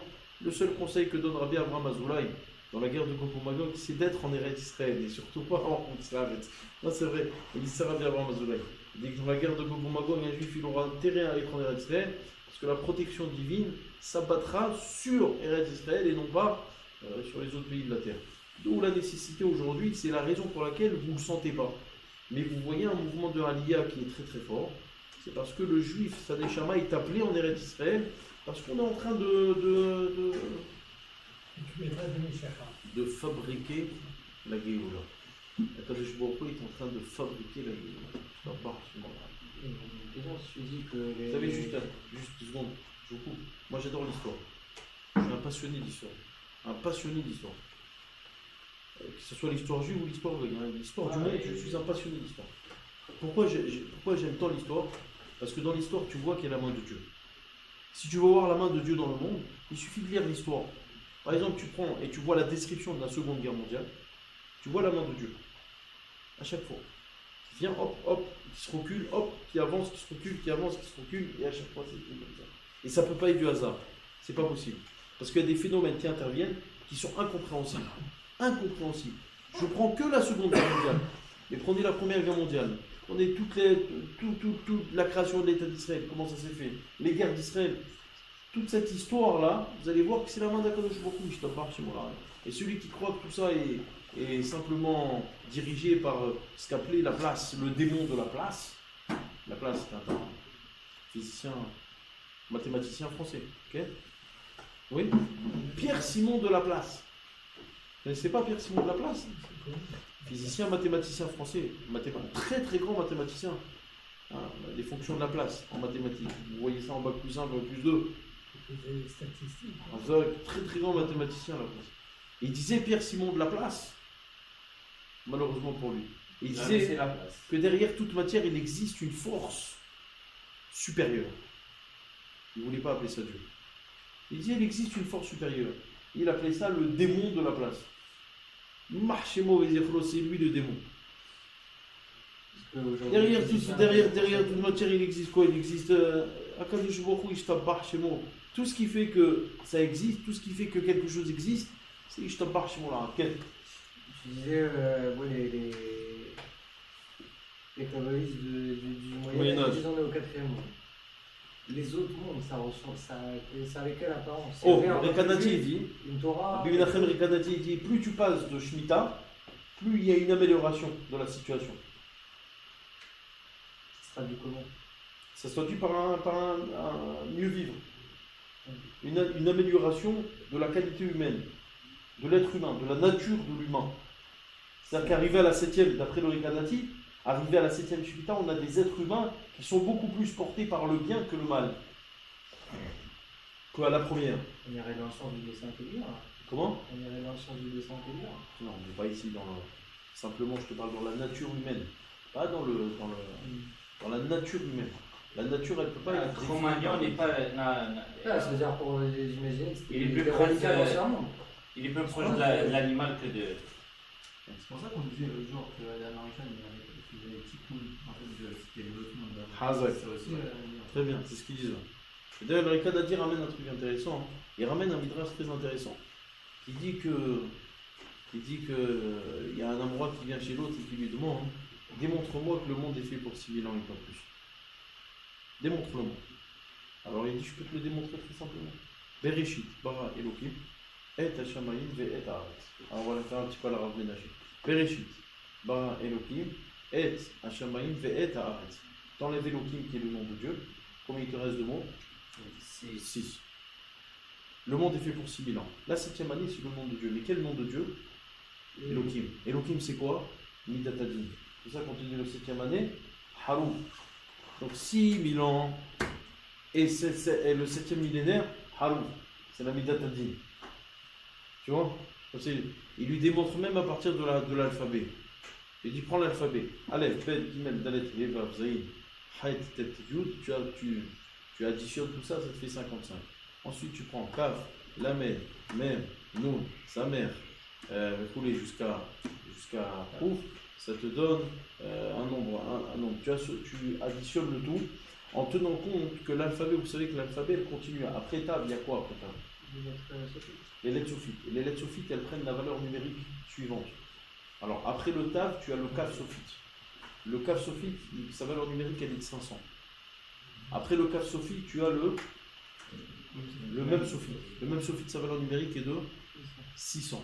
Le seul conseil que donne Rabbi Avraham Azoulay dans la guerre de Gog ou Magog, c'est d'être en Eretz Israël et surtout pas en Israël. Non, c'est vrai. Il dit ça Rabbi Avraham Azoulay. Il dit que dans la guerre de Gog ou Magog, un juif il aura intérêt à être en Eretz Israël parce que la protection divine s'abattra sur Eretz Israël et non pas sur les autres pays de la terre. D'où la nécessité aujourd'hui, c'est la raison pour laquelle vous ne le sentez pas. Mais vous voyez un mouvement de Aliyah qui est très très fort. C'est parce que le juif, Sadeh Shama, est appelé en Eretz Israël parce qu'on est en train de fabriquer la Géoula. Akadosh Baruch Hu est en train de fabriquer la Géoula. Déjà, je me suis dit que... Vous savez, juste une seconde, je vous coupe. Moi j'adore l'histoire. Je suis un passionné d'histoire. Un passionné d'histoire. Que ce soit l'histoire juive ou l'histoire grecque. L'histoire du monde, je suis un passionné d'histoire. Pourquoi j'aime tant l'histoire? Parce que dans l'histoire, tu vois qu'il y a la main de Dieu. Si tu veux voir la main de Dieu dans le monde, il suffit de lire l'histoire. Par exemple, tu prends et tu vois la description de la Seconde Guerre mondiale, tu vois la main de Dieu. À chaque fois. Qui vient, hop, hop, qui se recule, hop, qui avance, qui se recule, qui avance, qui se recule, et à chaque fois, c'est comme ça. Et ça ne peut pas être du hasard. C'est pas possible. Parce qu'il y a des phénomènes qui interviennent qui sont incompréhensibles. Incompréhensibles. Je prends que la Seconde Guerre mondiale. Mais prenez la Première Guerre mondiale. Prenez toute la création de l'État d'Israël, comment ça s'est fait, les guerres d'Israël. Toute cette histoire-là, vous allez voir que c'est la main d'Akadosh Baruch Hu, je te parle chez moi. Et celui qui croit que tout ça est simplement dirigé par ce qu'appelait la place, le démon de la place. La place, c'est un physicien, mathématicien français. Ok? Oui? Pierre-Simon de Laplace. Vous ne connaissez pas Pierre-Simon de Laplace? Physicien, mathématicien français. Très très grand mathématicien. Les fonctions de Laplace en mathématiques. Vous voyez ça en bac plus 1, bac plus 2. Des statistiques. Très très grand mathématicien Laplace. Il disait Pierre-Simon de Laplace, malheureusement pour lui. Il disait que derrière toute matière, il existe une force supérieure. Il ne voulait pas appeler ça Dieu. Il disait qu'il existe une force supérieure. Il appelait ça le démon de Laplace. Mahshemo Vezechlo, c'est lui le démon. Parce qu'aujourd'hui, Derrière, c'est ça, derrière toute matière, il existe quoi? Il existe Akadosh Baruch Hu, Ishtabach Shemo. Tout ce qui fait que ça existe, tout ce qui fait que quelque chose existe, c'est Ishtabach Shemo là. Quel? Je disais, les kabbalistes du Moyen-Âge, ils en est au 4e monde. Les autres mondes, ça ressemble, ça avec quelle apparence? Oh, Il y avait un Rekanati refugé, il dit, une Torah. Rabbi Menachem Rekanati il dit, plus tu passes de Shemitah, plus il y a une amélioration de la situation. Ça se traduit comment? Ça se traduit par un mieux vivre. Une amélioration de la qualité humaine, de l'être humain, de la nature de l'humain. C'est-à-dire qu'arrivé à la 7e, d'après le Rekanati, arrivé à la 7e Shemitah, on a des êtres humains qui sont beaucoup plus portés par le bien que le mal. Qu'à la première. On irait dans le sens du dessin intérieur. Comment? On irait dans le sens du dessin intérieur. Non, on n'est pas ici dans le... Simplement, je te parle dans la nature humaine. Pas dans la nature humaine. La nature, elle ne peut pas être... Cro-Magnon n'est pas. C'est-à-dire pour les imaginer, Il est plus c'était proche radical de- dans ce monde. Il est plus proche de l'animal que de. C'est pour ça qu'on disait l'autre jour que l'Américain il faisait des petits coups en fait de c'était l'autre monde. Hazak. C'est aussi Très bien, c'est ce qu'ils disent. Et d'ailleurs, le Rekanati ramène un truc intéressant. Il ramène un midrash très intéressant. Qui dit que... Il y a un Amrois qui vient chez l'autre et qui lui demande, démontre-moi que le monde est fait pour 6000 ans et pas plus. Démontre-le-moi. Alors il dit, je peux te le démontrer très simplement. Bereshit, bara Elohim, et Hashamayim ve et Haaretz. Alors on va faire un petit peu à la Rav Ménager. Bereshit, bara Elohim, et Hashamayim ve et Haaretz. T'enlèves Elohim qui est le nom de Dieu. Combien il te reste de mots? 6. Le monde est fait pour 6000 ans. La 7e année, c'est le nom de Dieu. Mais quel nom de Dieu? Elohim. Elohim, c'est quoi? Midatadin. C'est ça qu'on te dit le 7e année? Harouf. Donc 6000 ans. Et le 7e millénaire, Harouf. C'est la Midatadin. Tu vois? Donc, il lui démontre même à partir de l'alphabet. Il dit prends l'alphabet. Aleph, Bet, Gimel, Dalet, He, Vav, Zayin, Hayt, Tet, Yud. Tu additionnes tout ça, ça te fait 55. Ensuite, tu prends Kaf, Lamed, Mem, Nun, sa mère, coulé jusqu'à Ouf, ça te donne un nombre. Tu additionnes le tout en tenant compte que l'alphabet, vous savez que l'alphabet, elle continue. Après Tav, il y a quoi après Tav? Les lettres sophites. Et les lettres sophites, elles prennent la valeur numérique suivante. Alors, après le Tav, tu as le Kaf sophite. Le Kaf sophite, sa valeur numérique, elle est de 500. Après le Kaf sophite, tu as le même sophite. Le même sophite, sa valeur numérique est de 600.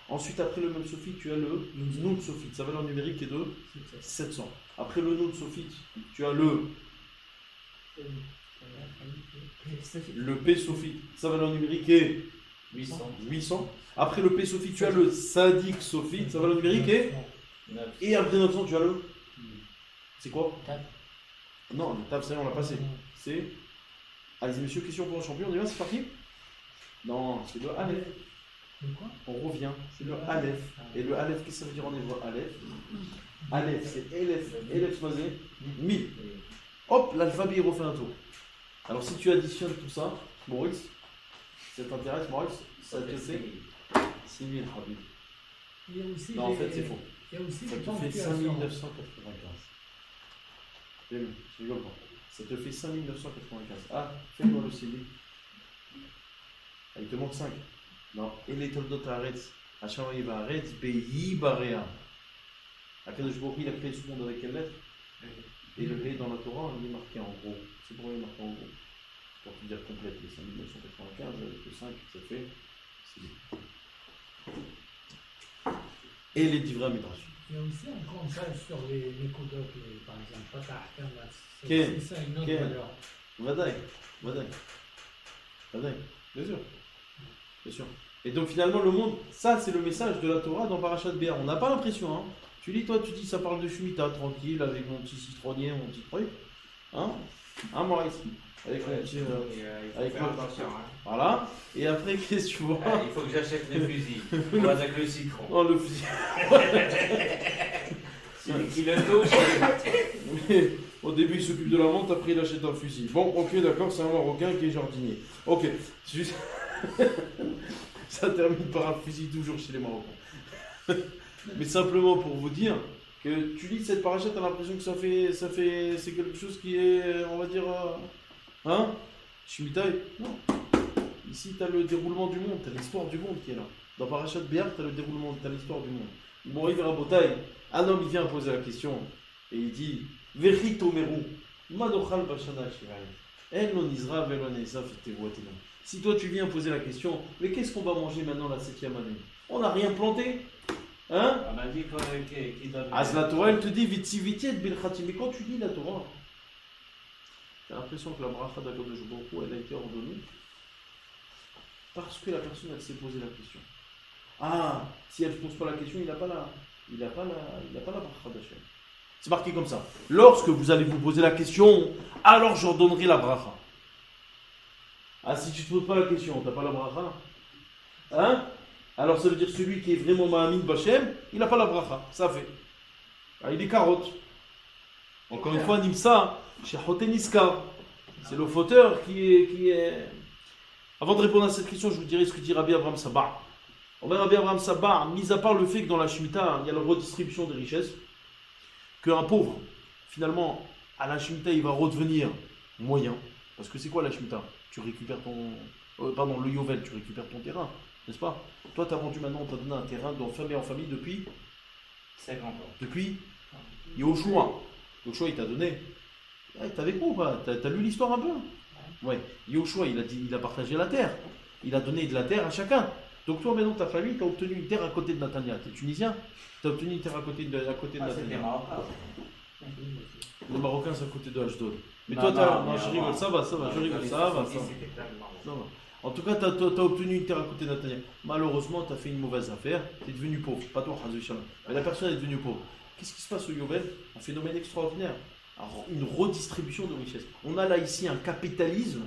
Ensuite, après le même sophite, tu as le Nun sophite. Sa valeur numérique est de 700. Après le Nun sophite, tu as le P sophite. Sa valeur numérique est 800. Après le P sophite, tu as le Sadik sophite. Sa valeur numérique est... Et après 900, tu as le... C'est quoi? Non, le Tav, ça on l'a passé. C'est... Allez, messieurs, question pour le champion. On y va, c'est parti? Non, c'est le Aleph. On revient, c'est le Aleph. Et le Aleph, qu'est-ce que ça veut dire en hébreu? Aleph. Aleph, c'est Elef. Elef, c'est 1000. Hop, l'alphabet, il refait un tour. Alors, si tu additionnes tout ça, Maurice, ça t'intéresse, Maurice? Ça te fait 6000, Habib. Il y a aussi Non, en fait, c'est faux. Il y a aussi Ça des te fait ponctuations. 5995. Je rigole pas. Ça te fait 5995. Ah, fais-moi le CD. Ah, il te manque 5. Non. Et les toldot Haaretz. Hacham va Haaretz, Beyi Barea. Akadosh Baruch Hu, il a créé ce monde avec quelle lettre? Et le He dans la Torah, il est marqué en gros. C'est pour il est marqué en gros. Pour te dire complète, les 5995 avec le 5, ça fait. Et les Divra Midrash. Il y a aussi un conseil sur les Kodot, par exemple, pas Tahkam, là. Quel? C'est ça une autre Quel? valeur. Vadaï. Bien sûr. Bien sûr. Et donc finalement le monde, ça c'est le message de la Torah dans Parashat Béa. On n'a pas l'impression, hein. Tu dis ça parle de Shemitah, tranquille, avec mon petit citronnier, mon petit truc. Hein? Hein Maurice? Avec mon petit... avec faire mon- attention. Hein. Voilà. Et après, qu'est-ce que tu vois? Il faut que j'achète les fusils. Ou avec le citron. Oh, le fusil. Celui qui le touche, Mais au début, il s'occupe de la montre, après, il achète un fusil. Bon, ok, d'accord, c'est un Marocain qui est jardinier. Ok. Juste... Ça termine par un fusil toujours chez les Marocains. Mais simplement pour vous dire que tu lis cette paracha, tu as l'impression que c'est quelque chose qui est, on va dire, hein, Shemitah. Non. Ici, tu as le déroulement du monde, tu as l'histoire du monde qui est là. Dans Parachat Béar, tu as le déroulement, tu as l'histoire du monde. Bon, il Rabotai, un homme il vient poser la question et il dit Vechi Tomeru, Madochal Bashana Shiraï, Elon Isra Velon Esav Tevoatena. Si toi tu viens poser la question, mais qu'est-ce qu'on va manger maintenant la 7e année? On n'a rien planté. Hein? On a dit qu'il donne. Ah, la Torah, elle te dit Vitsi Vitiet Bilchati. Mais quand tu lis la Torah, tu as l'impression que la bracha d'Akadosh Baruch Hu, elle a été ordonnée parce que la personne, elle s'est posé la question. Ah, si elle ne se pose pas la question, il n'a pas la bracha d'Hachem. C'est marqué comme ça. Lorsque vous allez vous poser la question, alors j'ordonnerai la bracha. Ah, si tu ne te poses pas la question, tu n'as pas la bracha. Hein? Alors ça veut dire celui qui est vraiment Mahamid Bachem, il n'a pas la bracha. Ça fait. Ah, il est carotte. Encore une fois, Nimsa, chez Hoteniska. C'est le fauteur qui est. Avant de répondre à cette question, je vous dirai ce que dit Rabbi Abraham Sabah. Rabbi Abraham Sabah, mis à part le fait que dans la Shemitah, il y a la redistribution des richesses, qu'un pauvre, finalement, à la Shemitah, il va redevenir moyen. Parce que c'est quoi la Shemitah? Tu récupères le Yovel, tu récupères ton terrain, n'est-ce pas? Toi, tu as vendu maintenant, on t'a donné un terrain de famille en famille depuis 50 ans. Depuis Yoshua. Yoshua, il t'a donné. T'es avec moi ou pas? T'as lu l'histoire un peu? Ouais. Yoshua, il a partagé la terre. Il a donné de la terre à chacun. Donc toi, maintenant, ta famille, tu as obtenu une terre à côté de Natania. Tu es tunisien? Tu as obtenu une terre à côté de C'était Natania. marocain. Le Marocain, c'est à côté de Ashdod. Mais Non, toi, non, je rigole, ça va, je rigole, ça va. C'était plein de Marocains. Non, non. En tout cas, tu as obtenu une terre à côté de Natania. Malheureusement, tu as fait une mauvaise affaire. Tu es devenu pauvre. Pas toi, Hazushalom. Mais la personne est devenue pauvre. Qu'est-ce qui se passe au Yovel? Un phénomène extraordinaire. Alors, une redistribution de richesses. On a là ici un capitalisme.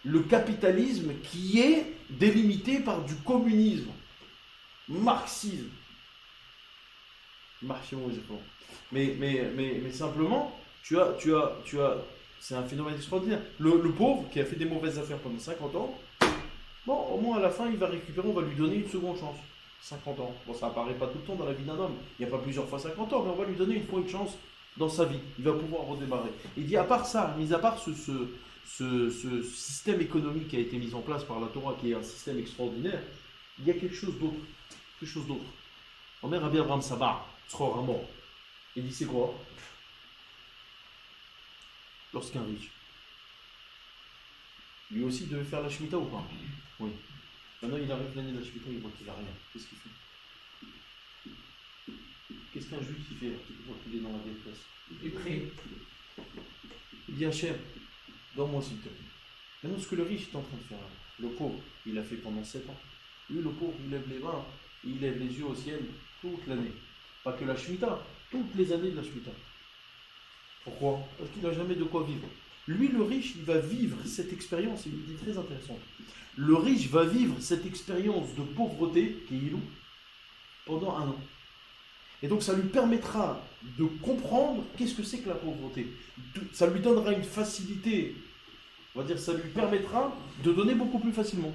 Le capitalisme qui est délimité par du communisme. Marxisme. Mais simplement, tu as, c'est un phénomène extraordinaire. Le pauvre qui a fait des mauvaises affaires pendant 50 ans, bon, au moins à la fin, il va récupérer, on va lui donner une seconde chance. 50 ans. Bon, ça apparaît pas tout le temps dans la vie d'un homme. Il n'y a pas plusieurs fois 50 ans, mais on va lui donner une fois une chance dans sa vie. Il va pouvoir redémarrer. Il dit, à part ça, mis à part ce système économique qui a été mis en place par la Torah, qui est un système extraordinaire, il y a quelque chose d'autre. Quelque chose d'autre. Omer Rabbi Abraham Sabah, Tzror Hamor. Il dit, c'est quoi? Lorsqu'un riche, lui aussi devait faire la Shemitah ou pas? Oui. Maintenant, il arrive l'année de la Shemitah, il voit qu'il n'a rien. Qu'est-ce qu'il fait? Qu'est-ce qu'un juif qui fait quand il est dans la détresse? Il prie. Il dit Hachem, donne-moi s'il te plaît. Maintenant, ce que le riche est en train de faire, le pauvre, il l'a fait pendant 7 ans. Lui, le pauvre, il lève les mains, il lève les yeux au ciel toute l'année. Pas que la Shemitah, toutes les années de la Shemitah. Pourquoi? Parce qu'il n'a jamais de quoi vivre. Lui, le riche, il va vivre cette expérience, il est très intéressant. Le riche va vivre cette expérience de pauvreté, qui est Ilou, pendant 1 an. Et donc, ça lui permettra de comprendre qu'est-ce que c'est que la pauvreté. Ça lui donnera une facilité, on va dire, ça lui permettra de donner beaucoup plus facilement.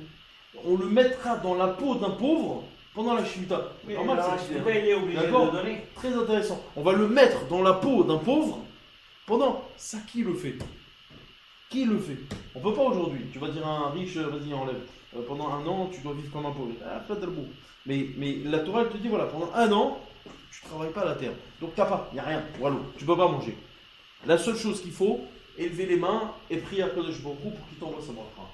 On le mettra dans la peau d'un pauvre pendant la Shemitah. Oui, Normal, alors, c'est la Shemitah, il est obligé de D'accord. le donner. Très intéressant. On va le mettre dans la peau d'un pauvre pendant. Ça, qui le fait? Qui le fait? On peut pas aujourd'hui. Tu vas dire à un riche, vas-y, enlève. Pendant 1 an, tu dois vivre comme un pauvre. Ah, pas de le beau. Mais la Torah, elle te dit, voilà, pendant 1 an, tu ne travailles pas à la terre. Donc, t'as pas, il n'y a rien. Voilà, tu ne peux pas manger. La seule chose qu'il faut, élever les mains et prier à Kadosh Baruch Hu pour qu'il t'envoie sa bracha.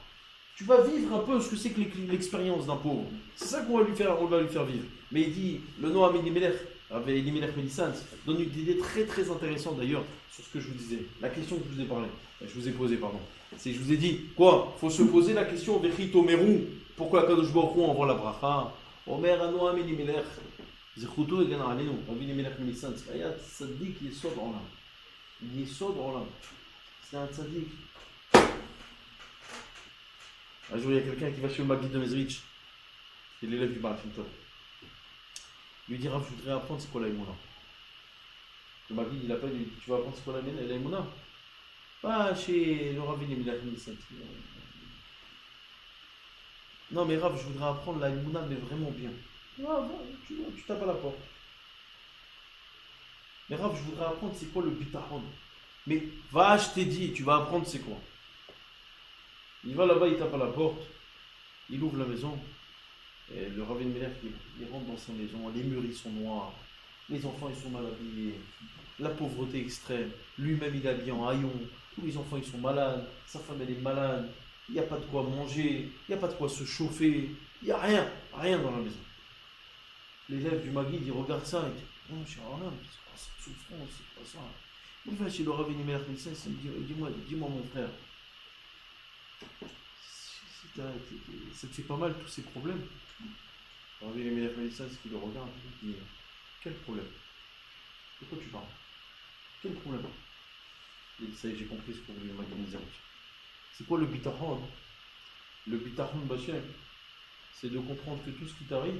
Tu vas vivre un peu ce que c'est que l'expérience d'un pauvre. C'est ça qu'on va lui faire, vivre. Mais il dit, le Noam Elimelech, avec Elimelech Melissans, donne une idée très très intéressante d'ailleurs sur ce que je vous disais. La question que je vous ai parlé, je vous ai posée, pardon. C'est je vous ai dit, quoi? Il faut se poser la question, Vechit Omeru, pourquoi Kadosh Baruch Hu envoie la bracha? Omer Noam Elimelech, Zechouto et Gana Alenu, Rabbi Elimelech Melissans, Ayat Tzadik Yesod Olam. Yesod Olam. C'est un tzadik. Un jour, il y a quelqu'un qui va chez le Maguid de Mezrich, c'est l'élève du Baal Shem Tov. Il lui dit, Rav, je voudrais apprendre c'est quoi la Emouna. Le Maguid, il appelle, il dit, tu vas apprendre c'est quoi la Emouna? Pas chez le Rav Elimelech Melissans. Non, mais Rav, je voudrais apprendre la Emouna, mais vraiment bien. Tu tapes à la porte. Mais Rav, je voudrais apprendre c'est quoi le bitachon. Mais va, je t'ai dit, tu vas apprendre c'est quoi. Il va là-bas, il tape à la porte, il ouvre la maison, et le Rav Meller, il rentre dans sa maison, les murs ils sont noirs, les enfants ils sont mal habillés, la pauvreté extrême, lui-même il est habillé en haillon, tous les enfants ils sont malades, sa femme elle est malade, il n'y a pas de quoi manger, il n'y a pas de quoi se chauffer, il n'y a rien dans la maison. L'élève du Maguide, il regarde ça et dit non, cher Arnaud, c'est pas ça, souffrance, c'est pas ça. Il va chez le Rav Meller, il dit dis-moi mon frère. Ça te fait pas mal tous ces problèmes. Alors, les meilleurs médecins, qui le regardent, il dit quel problème? De quoi tu parles? Quel problème? Il dit ça y est, j'ai compris ce que vous voulez m'organiser. C'est quoi le bitachon? Le bitachon bachem, c'est de comprendre que tout ce qui t'arrive,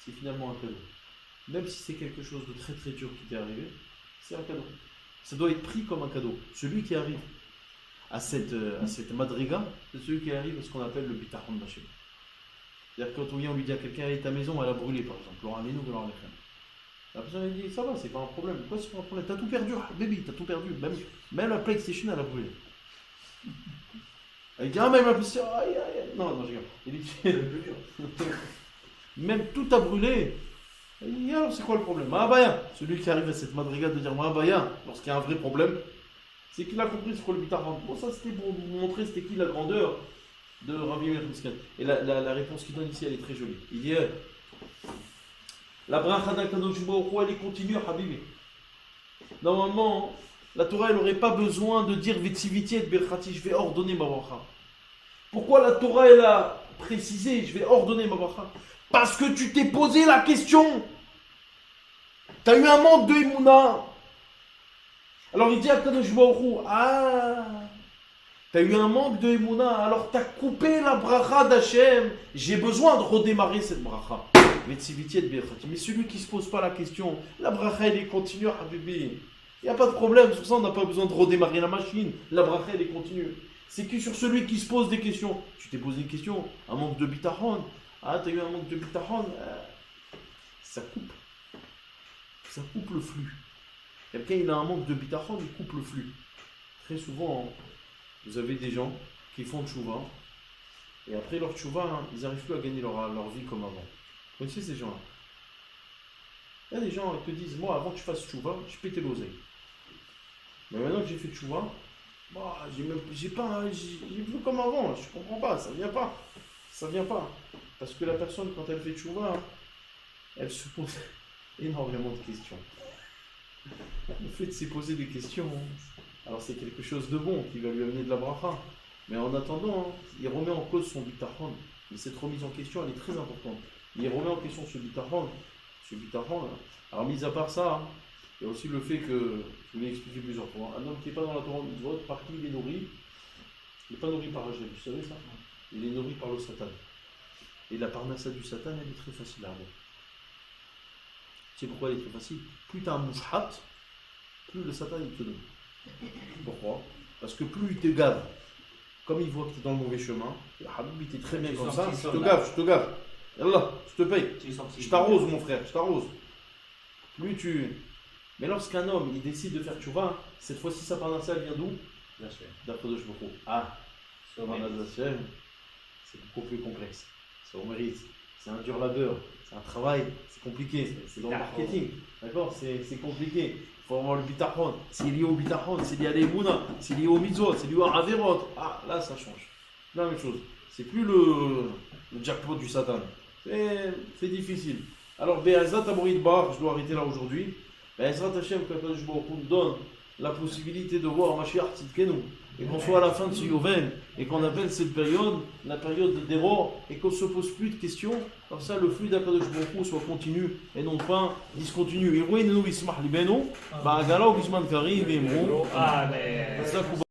c'est finalement un cadeau. Même si c'est quelque chose de très très dur qui t'est arrivé, c'est un cadeau. Ça doit être pris comme un cadeau. Celui qui arrive à cette madriga, c'est celui qui arrive à ce qu'on appelle le bitachon bachem. C'est-à-dire quand on lui dit à quelqu'un, hey, ta maison elle a brûlé par exemple, Laurent Lénou, la personne elle dit, ça va, c'est pas un problème. Pourquoi c'est pas un problème? T'as tout perdu, baby, t'as tout perdu. Même la PlayStation elle a brûlé. Elle dit, ah même la PlayStation, aïe aïe. Non, je rigole. Il dit, même tout a brûlé. Il dit, alors c'est quoi le problème? Mahabaya, celui qui arrive à cette madriga de dire Mahabaya, lorsqu'il y a un vrai problème, c'est qu'il a compris ce qu'on le bitachon. Bon, ça c'était pour vous montrer c'était qui la grandeur de Rabbi Meir Miskan. Et la réponse qu'il donne ici, elle est très jolie. Il dit la bracha d'Akadosh Baruch Hu, elle est continue, Habibi. Normalement, la Torah, elle n'aurait pas besoin de dire Vetsiviti et Berchati, je vais ordonner ma bracha. Pourquoi la Torah, elle a précisé, je vais ordonner ma bracha? Parce que tu t'es posé la question. Tu as eu un manque de Emouna. Alors il dit à Kadosh Baruch Hu, t'as eu un manque de Emouna, alors t'as coupé la bracha d'Hachem. J'ai besoin de redémarrer cette bracha. Mais celui qui ne se pose pas la question, la bracha elle est continue, Habibi. Il n'y a pas de problème, sur ça on n'a pas besoin de redémarrer la machine. La bracha elle est continue. C'est que sur celui qui se pose des questions, tu t'es posé une question, un manque de bitachon. T'as eu un manque de bitachon, ça coupe. Ça coupe le flux. Quelqu'un il a un manque de bitachon, il coupe le flux. Très souvent, vous avez des gens qui font tchouva, et après leur tchouva, ils n'arrivent plus à gagner leur vie comme avant. Vous connaissez ces gens-là? Il y a des gens qui te disent, moi avant que je fasse tchouva, je pétais l'oseille. Mais maintenant que j'ai fait tchouva, j'ai plus comme avant, je comprends pas, ça vient pas. Ça vient pas. Parce que la personne, quand elle fait tchouva, elle se pose énormément de questions. Le fait de se poser des questions, alors c'est quelque chose de bon qui va lui amener de la bracha. Mais en attendant, il remet en cause son bitachon. Et cette remise en question, elle est très importante. Il remet en question ce bitachon. Alors, mis à part ça, il y a aussi le fait que, je vous l'ai expliqué plusieurs fois, un homme qui n'est pas dans la Torah mitzvot, par qui il est nourri? Il n'est pas nourri par Hachem, vous savez ça? Il est nourri par le Satan. Et la parnassa du Satan, elle est très facile à avoir. C'est pourquoi elle est très facile. Plus tu as un mouchat, plus le Satan il te donne. Pourquoi? Parce que plus il te gave, comme il voit que tu es dans le mauvais chemin, Habib, tu es très bien comme ça, je te gave. Yallah, je te paye. Je t'arrose, mon frère, je t'arrose. Plus tu. Mais lorsqu'un homme il décide de faire tchouva, cette fois-ci sa parnassa elle vient d'où? D'après de Shboko. C'est beaucoup plus complexe. C'est au mérite. C'est un dur labeur. C'est un travail. C'est compliqué. C'est dans le marketing. D'accord? C'est compliqué. Il faut avoir le bitachon. C'est lié au bitachon. C'est lié à l'Emouna. C'est lié au mitzvot. C'est lié à Averot. Là ça change. La même chose. C'est plus le jackpot du Satan. C'est difficile. Alors, Be'ezrat Amorit Bar, je dois arrêter là aujourd'hui. Be'ezrat Hashem, quand je me donne la possibilité de voir Mashiach Tzidkenu, et qu'on soit à la fin de ce Yovel, et qu'on appelle cette période la période de Dévor, et qu'on ne se pose plus de questions, comme ça le flux d'Akadosh Baruch Hu soit continu et non pas discontinu. Et oui, nous, Ismah Libeno, Ba'agala ou Bisman Karim, et Mou.